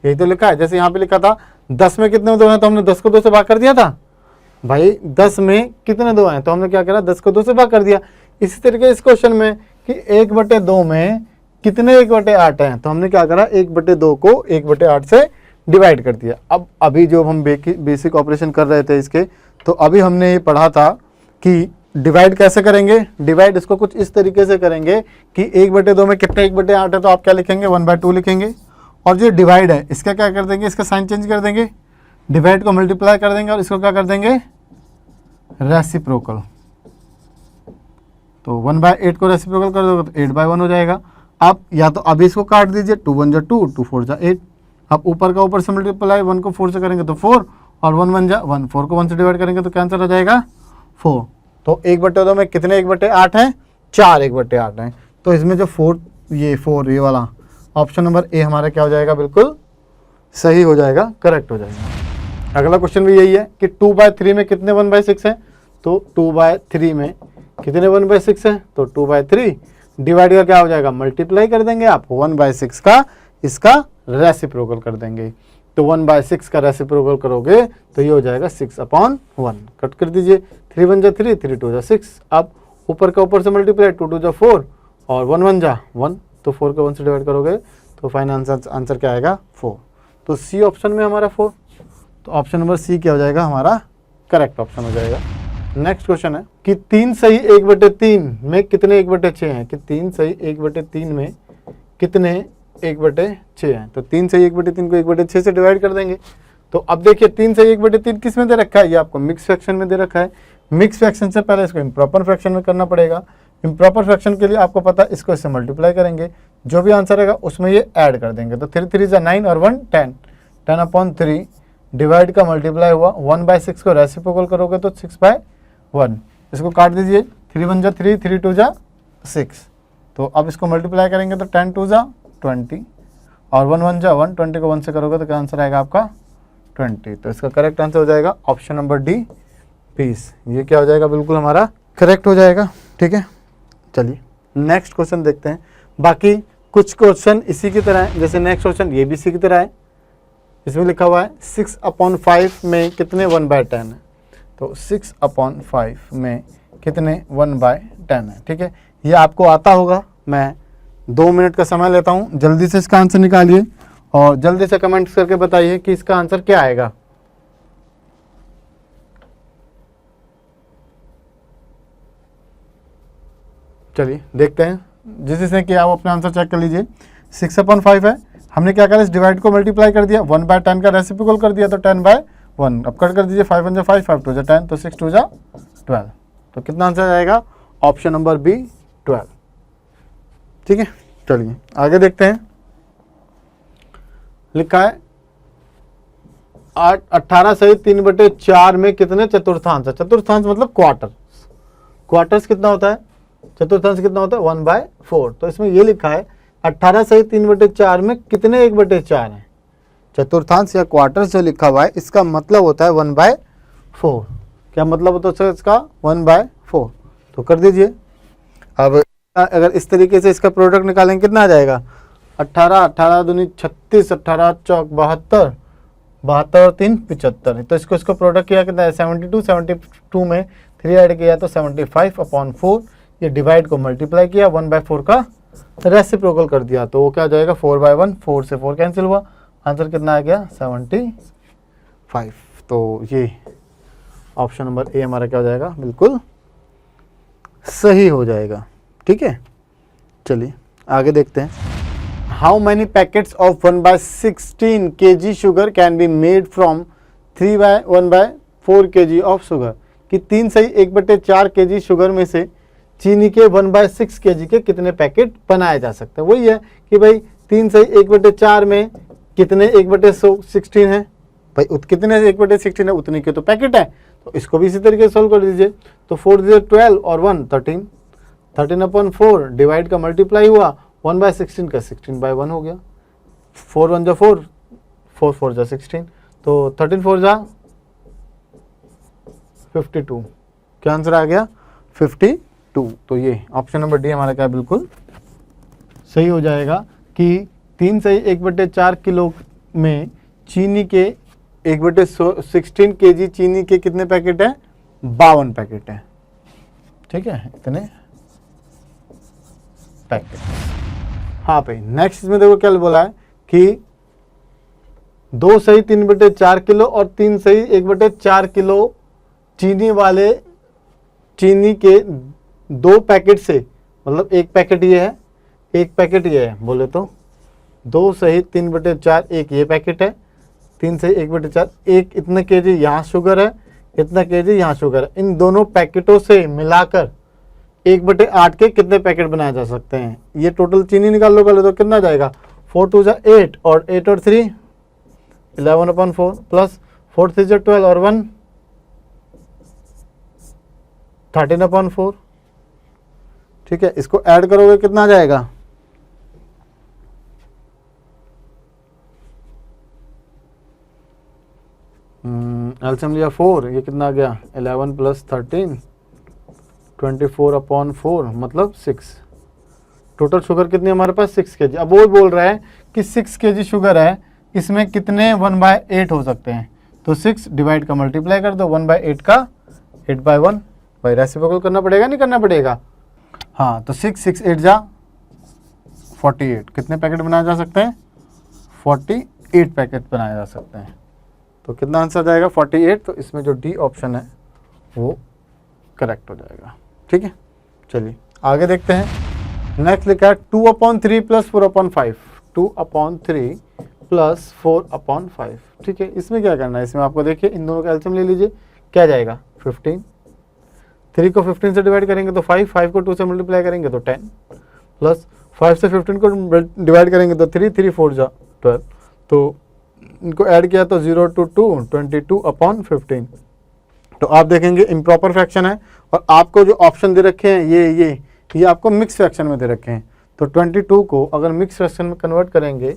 यही तो लिखा है। जैसे यहाँ पे लिखा था 10 में कितने 2 हैं, तो हमने 10 को 2 से भाग कर दिया था। भाई 10 में कितने 2 हैं, तो हमने क्या करा, 10 को 2 से भाग कर दिया। इसी तरीके इस क्वेश्चन में कि 1/2 में कितने 1/8 हैं, तो हमने क्या करा, 1/2 को 1/8 से डिवाइड कर दिया। अब अभी जो हम बेसिक ऑपरेशन कर रहे थे इसके, तो अभी हमने ये पढ़ा था कि डिवाइड कैसे करेंगे। डिवाइड इसको कुछ इस तरीके से करेंगे कि 1/2 में कितने 1/8 है, तो आप क्या लिखेंगे, 1/2 लिखेंगे। और जो डिवाइड है इसका क्या कर देंगे, इसका साइन चेंज कर देंगे, डिवाइड को मल्टीप्लाई कर देंगे और इसको क्या कर देंगे, रेसिप्रोकल। तो 1/8 को रेसिप्रोकल कर दोगे तो 8/1 हो जाएगा। अब या तो अभी इसको काट दीजिए, 2 1 2 2 4 8। अब ऊपर का ऊपर से मल्टीप्लाई, 1 को 4 से करेंगे तो 4 और 1 1 1, 4 को 1 से डिवाइड करेंगे तो क्या आंसर आ जाएगा 4। तो 1/2 में कितने 1/8 हैं, 4 1/8 हैं। तो इसमें जो 4 ये वाला ऑप्शन नंबर ए हमारा क्या हो जाएगा, बिल्कुल सही हो जाएगा, करेक्ट हो जाएगा। अगला क्वेश्चन भी यही है कि 2/3 में कितने 1/6 हैं, तो 2/3 में कितने 1/6 हैं, तो 2/3 डिवाइड का क्या हो जाएगा, मल्टीप्लाई कर देंगे आप 1/6 का, इसका रेसिप्रोकल कर देंगे। तो 1/6 का रेसिप्रोकल करोगे तो ये हो जाएगा 6/1। कट कर दीजिए, 3 1 3 3 2 6। अब ऊपर का ऊपर से मल्टीप्लाई, 2 2 4 और 1 1 1, तो 4 को 1 से डिवाइड करोगे तो फाइनल आंसर क्या आएगा 4। तो सी ऑप्शन में हमारा 4, तो ऑप्शन नंबर सी क्या हो जाएगा, हमारा करेक्ट ऑप्शन हो जाएगा। नेक्स्ट क्वेश्चन है कि 3 सही 1/3 में कितने 1/6 हैं, कि 3 सही 1/3 में कितने 1/6 हैं। तो 3 सही 1/3 को 1/6 से डिवाइड कर देंगे। तो अब देखिए 3 सही 1/3 किस में दे रखा है, ये आपको मिक्स फ्रैक्शन में दे रखा है। मिक्स फ्रैक्शन से पहले इसको इम्प्रॉपर फ्रैक्शन में करना पड़ेगा। इम्प्रॉपर फ्रैक्शन के लिए आपको पता है, इसको इससे मल्टीप्लाई करेंगे, जो भी आंसर रहेगा उसमें ये ऐड कर देंगे। तो 3 3 9 और 1 10, 10/3 डिवाइड का मल्टीप्लाई हुआ, 1/6 को रेसिप्रोकल करोगे तो 6/1। इसको काट दीजिए, 3 1 3 3 2 6। तो अब इसको मल्टीप्लाई करेंगे तो 10 2 जा 20 और 1 1 जा 1, 20 को 1 से करोगे तो क्या आंसर आएगा आपका 20। तो इसका करेक्ट आंसर हो जाएगा ऑप्शन नंबर डी 20। ये क्या हो जाएगा, बिल्कुल हमारा करेक्ट हो जाएगा। ठीक है, चलिए नेक्स्ट क्वेश्चन देखते हैं। बाकी कुछ क्वेश्चन इसी की तरह है, जैसे नेक्स्ट क्वेश्चन ये भी इसी की तरह है। इसमें लिखा हुआ है 6/5 में कितने 1/10 है। तो 6/5 में कितने 1/10 है। ठीक है, ये आपको आता होगा। मैं 2 मिनट का समय लेता हूँ, जल्दी से इसका आंसर निकालिए और जल्दी से कमेंट्स करके बताइए कि इसका आंसर क्या आएगा। चलिए देखते हैं, जिस जिसने किया वो अपना आंसर चेक कर लीजिए। 6/5 है, हमने क्या करा, इस डिवाइड को मल्टीप्लाई कर दिया, 1/10 का रेसिप्रोकल कर दिया तो 10/1। अब कट कर दीजिए, 5 1 जा 5, 5 2 जा 10, तो 6 2 जा 12। तो कितना आंसर आएगा, ऑप्शन नंबर बी 12। ठीक है, चलिए आगे देखते हैं। लिखा है 18 सहित 3/4 में कितने चतुर्थांश है। चतुर्थांश मतलब क्वार्टर, क्वार्टर्स कितना होता है, चतुर्थांश कितना होता है 1/4। तो इसमें ये लिखा है 18 सहित 3/4 में कितने 1/4 हैं। चतुर्थांश या क्वार्टर्स जो लिखा हुआ है इसका मतलब होता है 1/4। क्या मतलब होता है इसका 1/4। तो कर दीजिए। अब अगर इस तरीके से इसका प्रोडक्ट निकालेंगे कितना आ जाएगा, 18 18 दूनी 36, 18 चौक 72, 72 और 3 75। तो इसको प्रोडक्ट किया कितना है 72, 72 में 3 ऐड किया तो 75/4। ये डिवाइड को मल्टीप्लाई किया, 1/4 का रेसिप्रोकल कर दिया तो वो क्या हो जाएगा 4/1। 4 से 4 कैंसिल हुआ, आंसर कितना आ गया 75। तो ये ऑप्शन नंबर ए हमारा क्या हो जाएगा, बिल्कुल सही हो जाएगा। ठीक है, चलिए आगे देखते हैं। How many packets of 1/16 kg sugar can be made from 1/4 kg of sugar. कि 3 सही 1/4 kg शुगर में से चीनी के 1/6 kg के कितने पैकेट बनाए जा सकते हैं। वही है कि भाई 3 सही 1/4 में कितने 1/16 है, भाई कितने 1/16 है उतने के तो पैकेट है। तो इसको भी इसी तरीके से सोल्व कर दीजिए। तो 4 12 और 1 13, 13/4 डिवाइड का मल्टीप्लाई हुआ, 1/16 का 16/1 हो गया। 4 1 जा 4, 4 4 जा 16, तो 13 4 जा 52। क्या आंसर आ गया 52। तो ये ऑप्शन नंबर डी हमारा क्या बिल्कुल सही हो जाएगा कि 3 सही 1/4 किलो में चीनी के 1/16 kg चीनी के कितने पैकेट हैं, 52 पैकेट हैं। ठीक है, इतने पैकेट। हाँ भाई नेक्स्ट इसमें देखो क्या बोला है कि 2 सही 3/4 किलो और 3 सही 1/4 किलो चीनी वाले चीनी के 2 पैकेट से, मतलब एक पैकेट ये है एक पैकेट ये है, बोले तो 2 सही 3/4 एक ये पैकेट है, 3 सही 1/4 एक इतने केजी यहाँ शुगर है, इतना केजी यहाँ शुगर है। इन दोनों पैकेटों से मिलाकर 1/8 के कितने पैकेट बनाए जा सकते हैं। ये टोटल चीनी निकाल लो पहले, तो कितना जाएगा 4 2 जा 8 और 8 और 3 11/4 प्लस 4 3 जा 12 और 1 13/4। ठीक है, इसको ऐड करोगे कितना आ जाएगा, एलसीएम लिया 4, ये कितना आ गया 11 प्लस 13 24/4 मतलब 6। टोटल शुगर कितनी हमारे पास 6 kg। अब वो बोल रहा है कि 6 kg शुगर है, इसमें कितने 1/8 हो सकते हैं। तो 6 डिवाइड का मल्टीप्लाई कर दो, 1/8 का 8/1। भाई रेसिप्रोकल करना पड़ेगा नहीं करना पड़ेगा। हाँ, तो 6 6 8 जा 48। कितने पैकेट बनाए जा सकते हैं 48 पैकेट बनाए जा सकते हैं। तो कितना आंसर जाएगा 48। तो इसमें जो डी ऑप्शन है वो करेक्ट हो जाएगा। ठीक है, चलिए आगे देखते हैं। नेक्स्ट लिखा है 2/3 प्लस 4/5। 2/3 प्लस 4/5। ठीक है, इसमें क्या करना है, इसमें आपको देखिए इन दोनों का एलसीएम ले लीजिए, क्या जाएगा 15। 3 को 15 से डिवाइड करेंगे तो 5, 5 को 2 से मल्टीप्लाई करेंगे तो 10, प्लस 5 से 15 को डिवाइड करेंगे तो 3, 3 4 जा 12। तो इनको ऐड किया तो 0 to 2 22/15। तो आप देखेंगे इम्प्रॉपर फ्रैक्शन है और आपको जो ऑप्शन दे रखे हैं ये ये आपको मिक्स फ्रैक्शन में दे रखे हैं। तो 22 को अगर मिक्स फ्रैक्शन में कन्वर्ट करेंगे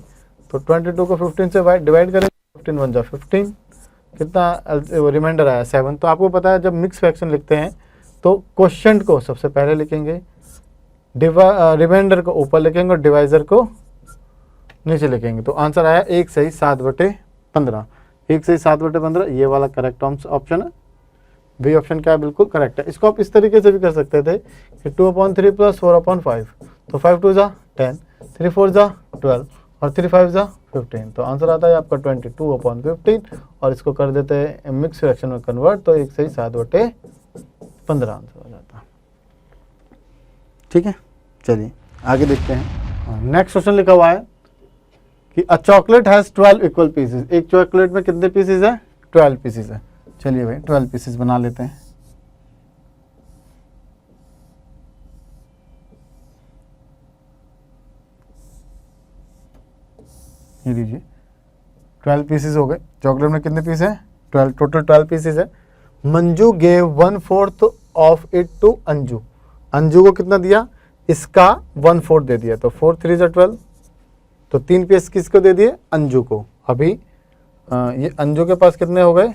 तो 22 को 15 से डिवाइड करेंगे, 15 1 जा 15, कितना रिमाइंडर आया 7। तो आपको पता है जब मिक्स फ्रैक्शन लिखते हैं तो क्वोशिएंट को सबसे पहले लिखेंगे, रिमाइंडर को ऊपर लिखेंगे और डिवाइजर को नीचे लिखेंगे। तो आंसर आया 1 सही 7/15। 1 सही 7/15 ये वाला करेक्ट ऑप्शन है। बी ऑप्शन क्या है, बिल्कुल करेक्ट है। इसको आप इस तरीके से भी कर सकते थे कि 2/3 + 4/5, तो 5 2 जा 10, 3 4 जा 12 और 3 5 जा 15। तो आंसर आता है आपका 22/15 और इसको कर देते हैं मिक्स फ्रैक्शन में कन्वर्ट, तो 1 सही 7/15 आंसर हो जाता है। ठीक है, चलिए आगे देखते हैं। नेक्स्ट क्वेश्चन लिखा हुआ है कि अ चॉकलेट हैज़ 12 इक्वल पीसेस। एक चॉकलेट में कितने पीसेस है, 12 पीसेस है। चलिए भाई 12 पीसेस बना लेते हैं। ये लीजिए 12 पीसेस हो गए। चॉकलेट में कितने पीस है, 12, टोटल 12 पीसेस है। Manju gave 1/4 of it to Anju. Anju को कितना दिया, इसका 1/4 दे दिया, तो 4 3 जा 12, तो 3 पीस किसको दे दिए, अंजू को। अभी ये अंजू के पास कितने हो गए,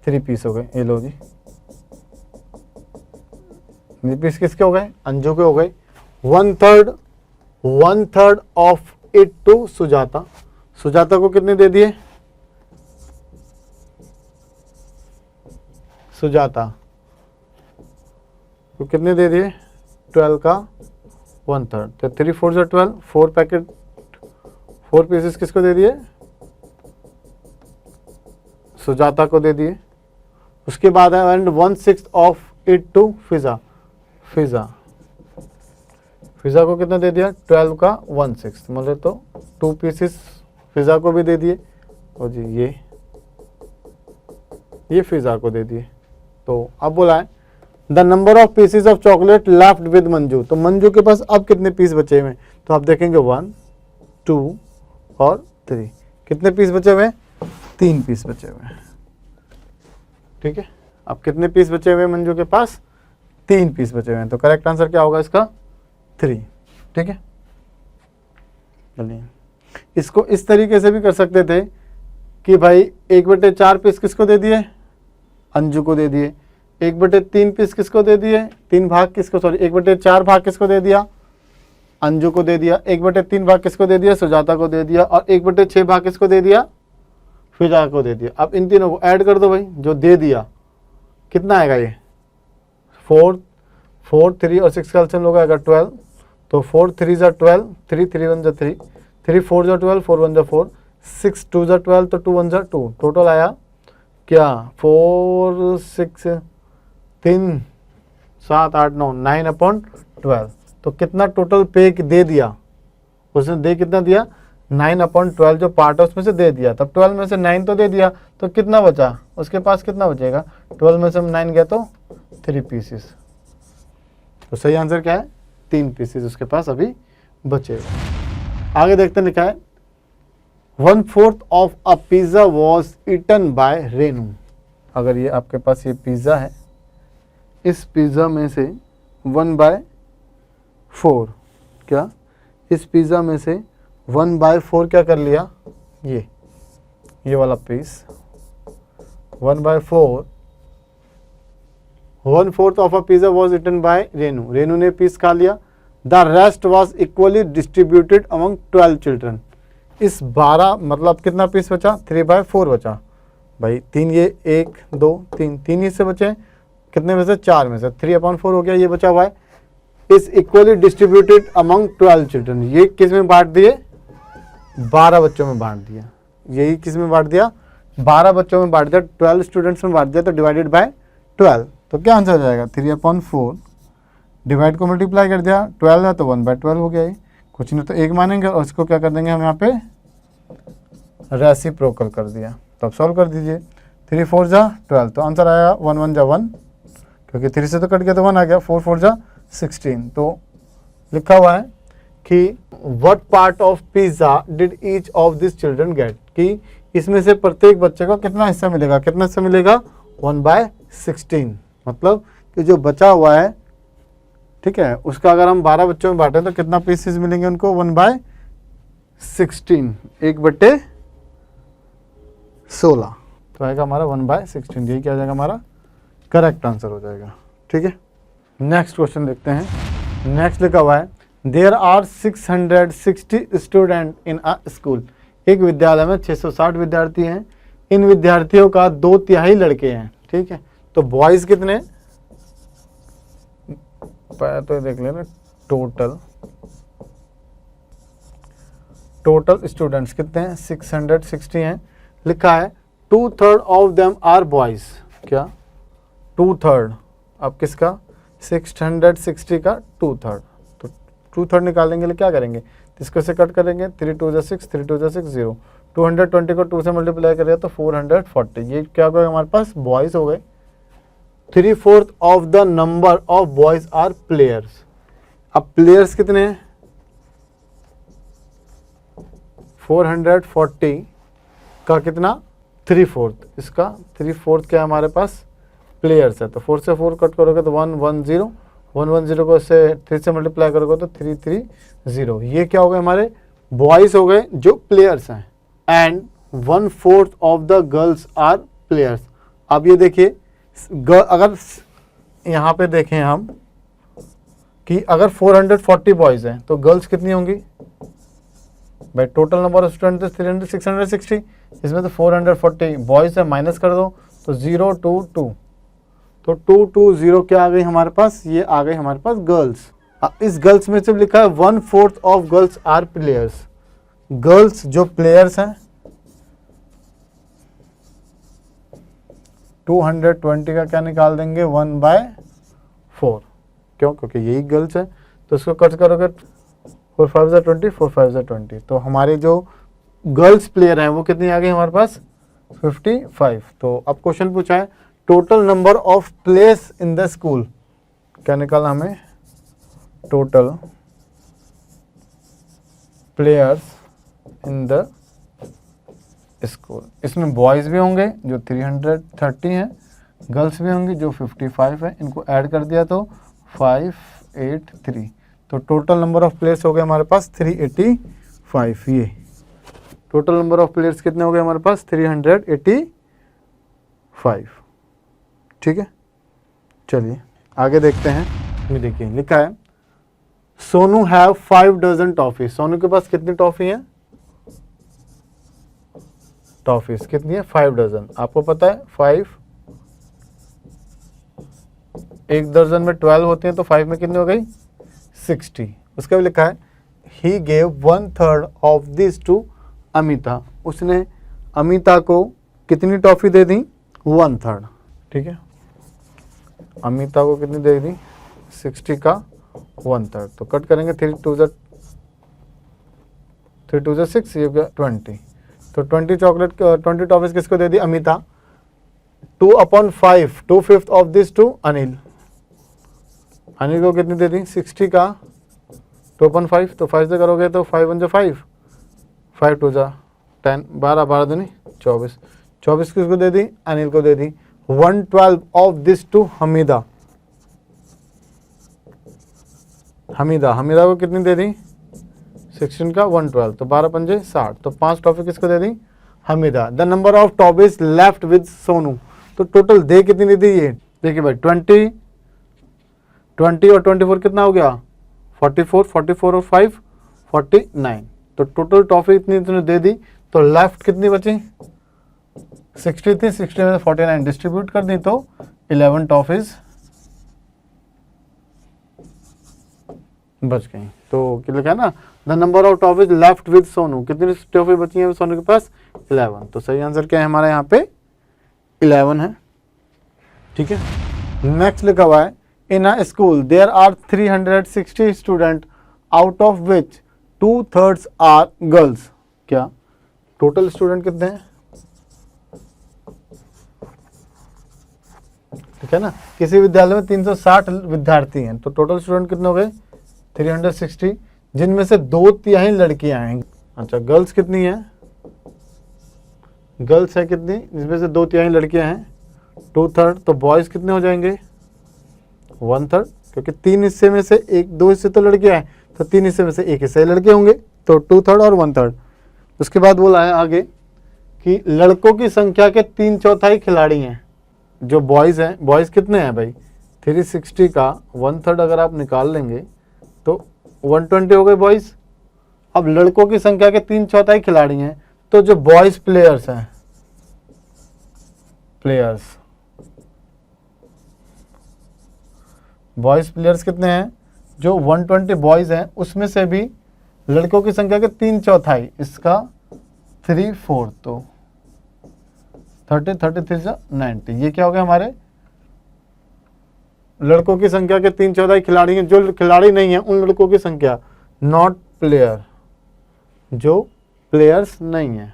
3 पीस हो गए। ये लो जी, ये पीस किसके हो गए, अंजू के हो गए। 1/3 of it to Sujata. Sujata को कितने दे दिए, सुजाता को कितने दे दिए, 12 का 1/3, तो 3 4 जा 12, 4 पैकेट 4 पीसेस किसको दे दिए, सुजाता को दे दिए। उसके बाद है एंड 1/6 ऑफ इट टू फिजा। फिजा फिजा को कितना दे दिया, 12 का 1/6, मतलब तो 2 पीसेस फिजा को भी दे दिए और जी ये फिजा को दे दिए। तो अब बोला है the number of pieces of chocolate left with Manju. तो मंजू के पास अब कितने पीस बचे हुए हैं, तो आप देखेंगे 1 2 और 3। कितने पीस बचे हुए हैं, 3 पीस बचे हुए हैं। ठीक है, अब कितने पीस बचे हुए हैं मंजू के पास, 3 पीस बचे हुए हैं। तो करेक्ट आंसर क्या होगा इसका, 3। ठीक है, चलिए इसको इस तरीके से भी कर सकते थे कि भाई 1/4 पीस किसको दे दिए, अंजू को दे दिए। 1/3 पीस किसको दे दिए, 3 भाग किसको, सॉरी 1/4 भाग किसको दे दिया, अंजू को दे दिया। 1/3 भाग किसको दे दिया, सुजाता को दे दिया। और 1/6 भाग किसको दे दिया, फिजा को दे दिया। अब इन तीनों को ऐड कर दो भाई, जो दे दिया कितना आएगा, ये 4 3 और 6 का एलसीएम लोग आएगा 12, तो 4 3 जा 12, 3 3 1 जा 3, 3 4 जा 12, 4 1 जा 4, 6 2 जा 12, तो 2 1 जा 2। टोटल आया क्या, 4 6 3 7 8 9 9/12। तो कितना टोटल पे दे दिया उसने, दे कितना दिया, 9/12 जो पार्ट है उसमें से दे दिया। तब 12 में से 9 तो दे दिया, तो कितना बचा उसके पास, कितना बचेगा, 12 में से 9 गया तो 3 पीसेस। तो सही आंसर क्या है, 3 पीसेस उसके पास अभी बचेगा। आगे देखते हैं, लिखा है 1/4 of a pizza was eaten by Renu. अगर ये आपके पास ये पिज्जा है, इस पिज्जा में से 1/4 क्या, इस पिज्जा में से 1/4 क्या कर लिया, ये वाला piece 1/4 1/4 of a pizza was eaten by Renu. Renu ने पीस खा लिया। The rest was equally distributed among 12 children. इस 12 मतलब कितना पीस बचा, 3/4 बचा भाई। 3 ये 1 2 3 3 हिस्से बचे, कितने में से, 4 में से 3/4 हो गया, ये बचा हुआ है। इस इक्वली डिस्ट्रीब्यूटेड अमंग 12 चिल्ड्रन, ये किस में बांट दिए, 12 बच्चों में बांट दिया। यही किस में बांट दिया, 12 बच्चों में बांट दिया, 12 स्टूडेंट्स में बांट दिया, तो डिवाइडेड बाय 12। तो क्या आंसर आ जाएगा, 3/4 डिवाइड को मल्टीप्लाई कर दिया, 12 है तो 1/12 हो गया। ये कुछ नहीं तो 1 मानेंगे और इसको क्या कर देंगे हम यहाँ पे, रेसिप्रोकल कर दिया। तो अब सॉल्व कर दीजिए, 3 4 जा 12, तो आंसर आया 1 1 जा 1, क्योंकि 3 से तो कट गया तो 1 आ गया। 4 4 जा 16। तो लिखा हुआ है कि what part of pizza did each of this children gate, कि इसमें से प्रत्येक बच्चे को कितना हिस्सा मिलेगा, कितना हिस्सा मिलेगा, 1/16। मतलब कि जो बचा हुआ है ठीक है। उसका अगर हम 12 बच्चों में बांटें तो कितना पीसेस मिलेंगे उनको, 1/16, 1/16, तो आएगा हमारा 1/16। यही क्या हो जाएगा हमारा करेक्ट आंसर हो जाएगा। ठीक है, नेक्स्ट क्वेश्चन देखते हैं। नेक्स्ट लिखा हुआ है there are 660 student in a school. एक विद्यालय में 660 विद्यार्थी हैं। इन विद्यार्थियों का 2/3 लड़के हैं। ठीक है, तो बॉयज कितने, तो देख लेना टोटल स्टूडेंट्स कितने हैं, 660 हैं। लिखा है 2/3 ऑफ देम आर बॉयज। क्या 2/3, अब किसका, 660 का 2/3, तो 2/3 निकालेंगे लिए क्या करेंगे, इसको से कट करेंगे, 3 2 6, 3 2 6 0, 220 को 2 से मल्टीप्लाई करें तो 440। ये क्या होगा हमारे पास, बॉयज हो गए। 3/4 of the number of boys are players. अब प्लेयर्स कितने हैं, 440 का कितना 3/4, इसका 3/4 क्या हमारे पास प्लेयर्स है, तो 4 से 4 कट करोगे तो 110, 110 को इससे 3 से मल्टीप्लाई करोगे तो 330। ये क्या हो गए हमारे बॉयज हो गए जो प्लेयर्स हैं। And 1/4 of the girls are players. अब ये देखिए अगर यहाँ पे देखें हम कि अगर 440 बॉयज हैं तो गर्ल्स कितनी होंगी भाई, टोटल नंबर ऑफ स्टूडेंट 660, इसमें तो 440 बॉयज है, माइनस कर दो तो 0 2 2, तो 2 2 0 क्या आ गई हमारे पास, ये आ गई हमारे पास गर्ल्स। इस गर्ल्स में से लिखा है 1/4 of girls are players. Girls जो प्लेयर्स हैं 220 का क्या निकाल देंगे 1/4, क्यों, क्योंकि यही गर्ल्स है, तो इसको कट करोगे 4 5 20, 4 5 20, तो हमारे जो गर्ल्स प्लेयर हैं वो कितनी आ गई हमारे पास 55। तो अब क्वेश्चन पूछा है total number of players in the school, क्या निकाला हमें, total players in the school. इसमें बॉयज़ भी होंगे जो 330 हैं, गर्ल्स भी होंगी जो 55 है, इनको ऐड कर दिया तो 583, तो टोटल नंबर ऑफ प्लेयर्स हो गए हमारे पास 385। ये टोटल नंबर ऑफ प्लेयर्स कितने हो गए हमारे पास 385। ठीक है, चलिए आगे देखते हैं। ये देखिए लिखा है Sonu have 5 dozen toffee. Sonu के पास कितनी टॉफी हैं, टॉफीज कितनी है 5 डजन। आपको पता है 5, एक दर्जन में 12 होती हैं, तो 5 में कितनी हो गई 60। उसका भी लिखा है he gave 1/3 of this to Amita. उसने अमिता को कितनी टॉफी दे दी 1/3। ठीक है, अमिता को कितनी दे दी 60 का 1/3, तो कट करेंगे 3 2 6, ये हो गया 20, तो 20 चॉकलेट 20 टॉफीज किसको दे दी Amita. 2/5, 2/5 of this to Anil. Anil को कितनी दे दी 60 का 2/5, तो 5 से करोगे तो 5 1 5, 5 2 10, 12 12 दूनी 24, 24 किसको दे दी अनिल को दे दी। 1/12 of this to Hamida. Hamida को कितनी दे दी 16 का 1/12, तो 12 पंजे 60, तो 5 टॉफी किसको दे दी Hamida. The number of toffees left with Sonu, तो टोटल दे कितनी दे दी ये देखिए भाई 20 और 24 कितना हो गया 44, 44 और 5 49, तो टोटल टॉफी इतनी इतनी दे दी, तो लेफ्ट कितनी बची 60 थी, 60 में 49 डिस्ट्रीब्यूट कर दी तो 11 टॉफीज बच गई। तो क्या लिखा है ना the number of toffees left with Sonu, कितनी टॉफी बची है सोनू के पास 11, तो सही आंसर क्या है हमारे यहाँ पे 11 है। ठीक है, नेक्स्ट लिखा हुआ है in a school there are 360 student out of which 2/3 are girls. क्या टोटल स्टूडेंट कितने हैं, ठीक है ना, किसी विद्यालय में 360 विद्यार्थी हैं, तो टोटल स्टूडेंट कितने हो गए 360, जिनमें से 2/3 लड़कियां हैं। अच्छा गर्ल्स कितनी हैं, गर्ल्स है कितनी, जिसमें से 2/3 लड़कियां हैं 2/3, तो बॉयज कितने हो जाएंगे 1/3, क्योंकि 3 हिस्से में से 2 हिस्से तो लड़कियां हैं, तो 3 हिस्से में से 1 हिस्से लड़के होंगे, तो 2/3 और 1/3। उसके बाद बोला है आगे कि लड़कों की संख्या के 3/4 खिलाड़ी हैं। जो बॉयज़ हैं, बॉयज़ कितने हैं भाई, 360 का 1/3 अगर आप निकाल लेंगे तो 120 हो गए बॉयज़। अब लड़कों की संख्या के 3/4 खिलाड़ी हैं, तो जो बॉयज़ प्लेयर्स हैं, बॉयज़ प्लेयर्स कितने हैं, जो 120 बॉयज़ हैं उसमें से भी लड़कों की संख्या के 3/4, इसका 3/4, तो 30, 33 90, ये क्या हो गया हमारे लड़कों की संख्या के 3/4 खिलाड़ी हैं। जो खिलाड़ी नहीं है उन लड़कों की संख्या, नॉट प्लेयर, जो प्लेयर्स नहीं है।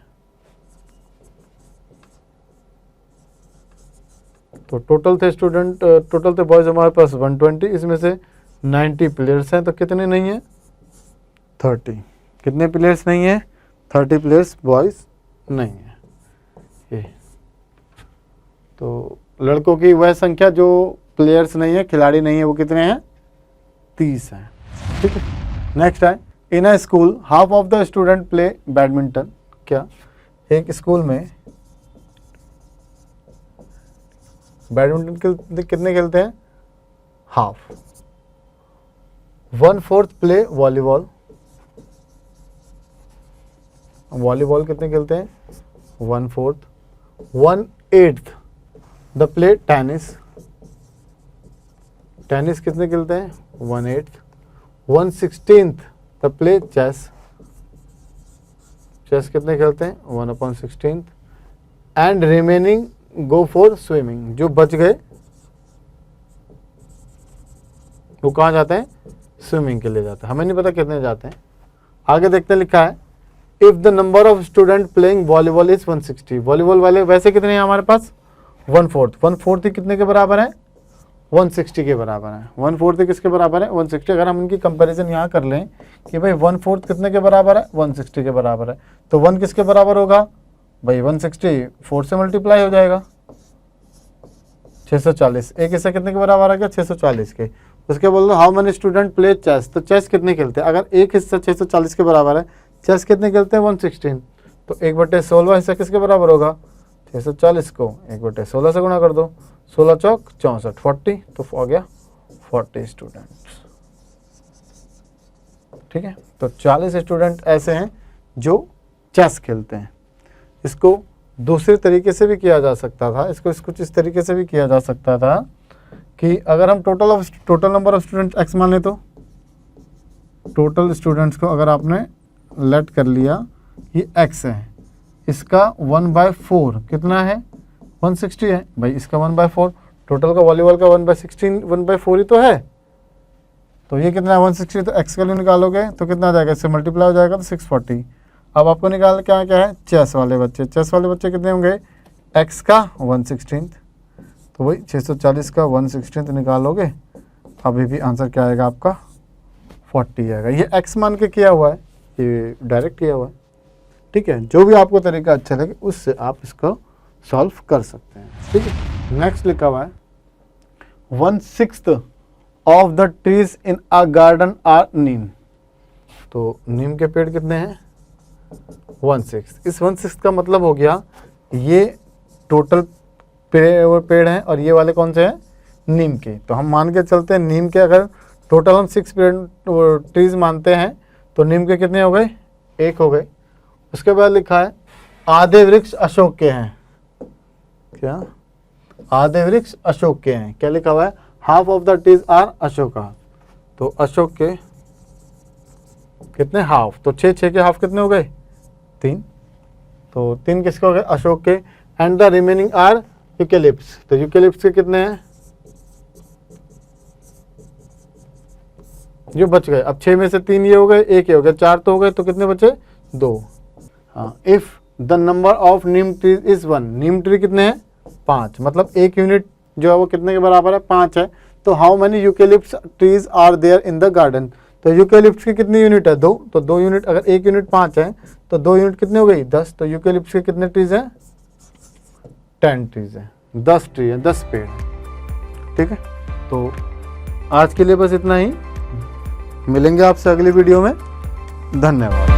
तो टोटल थे स्टूडेंट, टोटल थे बॉयज हमारे पास 120, इसमें से 90 प्लेयर्स हैं, तो कितने नहीं है 30। कितने प्लेयर्स नहीं है 30 प्लेयर्स बॉयज नहीं है। ये तो लड़कों की वह संख्या जो प्लेयर्स नहीं है, खिलाड़ी नहीं है, वो कितने हैं 30 हैं। ठीक है, नेक्स्ट है in a school half of the student play badminton. क्या एक स्कूल में बैडमिंटन कितने खेलते हैं, हाफ। 1/4 प्ले वॉलीबॉल, वॉलीबॉल कितने खेलते हैं 1/4। 1/8 द प्ले टेनिस, टेनिस कितने खेलते हैं 1/8। 1/16 द प्ले चेस, चेस कितने खेलते हैं 1/16। And remaining go for swimming, जो बच गए वो कहाँ जाते हैं, स्विमिंग के लिए जाते हैं। हमें नहीं पता कितने जाते हैं। आगे देखते हैं, लिखा है if the number of student playing volleyball is 160, volleyball वाले वैसे कितने हैं हमारे पास 1/4, 1/4 ही कितने के बराबर है 160 के बराबर है। 1/4 किसके बराबर है 160। अगर हम इनकी कंपैरिजन यहाँ कर लें कि भाई 1/4 कितने के बराबर है 160 के बराबर है, तो 1 किसके बराबर होगा भाई 160 4 से मल्टीप्लाई हो जाएगा 640। एक हिस्सा कितने के बराबर आ गया 640 के। उसके बोल दो how many student play chess, तो चेस कितने खेलते हैं, अगर एक हिस्सा 640 के बराबर है, चेस कितने खेलते हैं 116, तो 1/16 हिस्सा किसके बराबर होगा 640 को 1/16 से गुणा कर दो, 16 चौक 64 40, तो हो गया 40 स्टूडेंट्स। ठीक है, तो 40 स्टूडेंट ऐसे हैं जो चेस खेलते हैं। इसको दूसरे तरीके से भी किया जा सकता था, इसको कुछ इस तरीके से भी किया जा सकता था कि अगर हम total number of students x मान ले, तो टोटल स्टूडेंट्स को अगर आपने लेट कर लिया ये x है, इसका 1/4 कितना है 160 है भाई, इसका 1/4, टोटल का वॉलीबॉल का 1/16 1/4 ही तो है, तो ये कितना है 160, तो x का वैल्यू निकालोगे तो कितना आ जाएगा, इससे मल्टीप्लाई हो जाएगा तो 640। अब आपको निकाल क्या क्या है चेस वाले बच्चे, चेस वाले बच्चे कितने होंगे x का 1/16, तो वही 640 का 1/16 निकालोगे, अभी भी आंसर क्या आएगा आपका 40 आएगा। ये x मान के किया हुआ है, ये डायरेक्ट किया हुआ है। ठीक है, जो भी आपको तरीका अच्छा लगे उससे आप इसको सॉल्व कर सकते हैं। ठीक है, नेक्स्ट लिखा हुआ है 1/6 of the trees in a garden are neem, तो नीम के पेड़ कितने हैं 1/6। इस 1/6 का मतलब हो गया ये टोटल पेड़ हैं और ये वाले कौन से हैं नीम के। तो हम मान के चलते हैं नीम के अगर टोटल हम 6 ट्रीज मानते हैं तो नीम के कितने हो गए 1 हो गए। उसके बाद लिखा है आधे वृक्ष अशोक के हैं, क्या आधे वृक्ष अशोक के हैं, क्या लिखा हुआ है half of the trees are Ashoka, तो अशोक के कितने हाफ, तो 6 के हाफ कितने हो गए 3, तो 3 किसके हो गए अशोक के। एंड द रिमेनिंग आर यूकेलिप्स, तो यूकेलिप्स के कितने हैं जो बच गए। अब 6 में से 3 ये हो गए, 1 ये हो गया, 4 तो हो गए, तो कितने बचे 2। हाँ, if the number of Neem trees is 1, Neem tree कितने हैं 5, मतलब 1 यूनिट जो है वो कितने के बराबर है 5 है। तो how many eucalyptus trees are there in the garden, तो यूकेलिप्स की कितनी यूनिट है 2, तो 2 यूनिट, अगर 1 यूनिट 5 है तो 2 यूनिट कितने हो गई 10, तो यूकेलिप्स के कितने ट्रीज हैं 10 ट्रीज हैं, 10 ट्री है 10 पेड़। ठीक है, तो आज के लिए बस इतना ही, मिलेंगे आपसे अगली वीडियो में। धन्यवाद।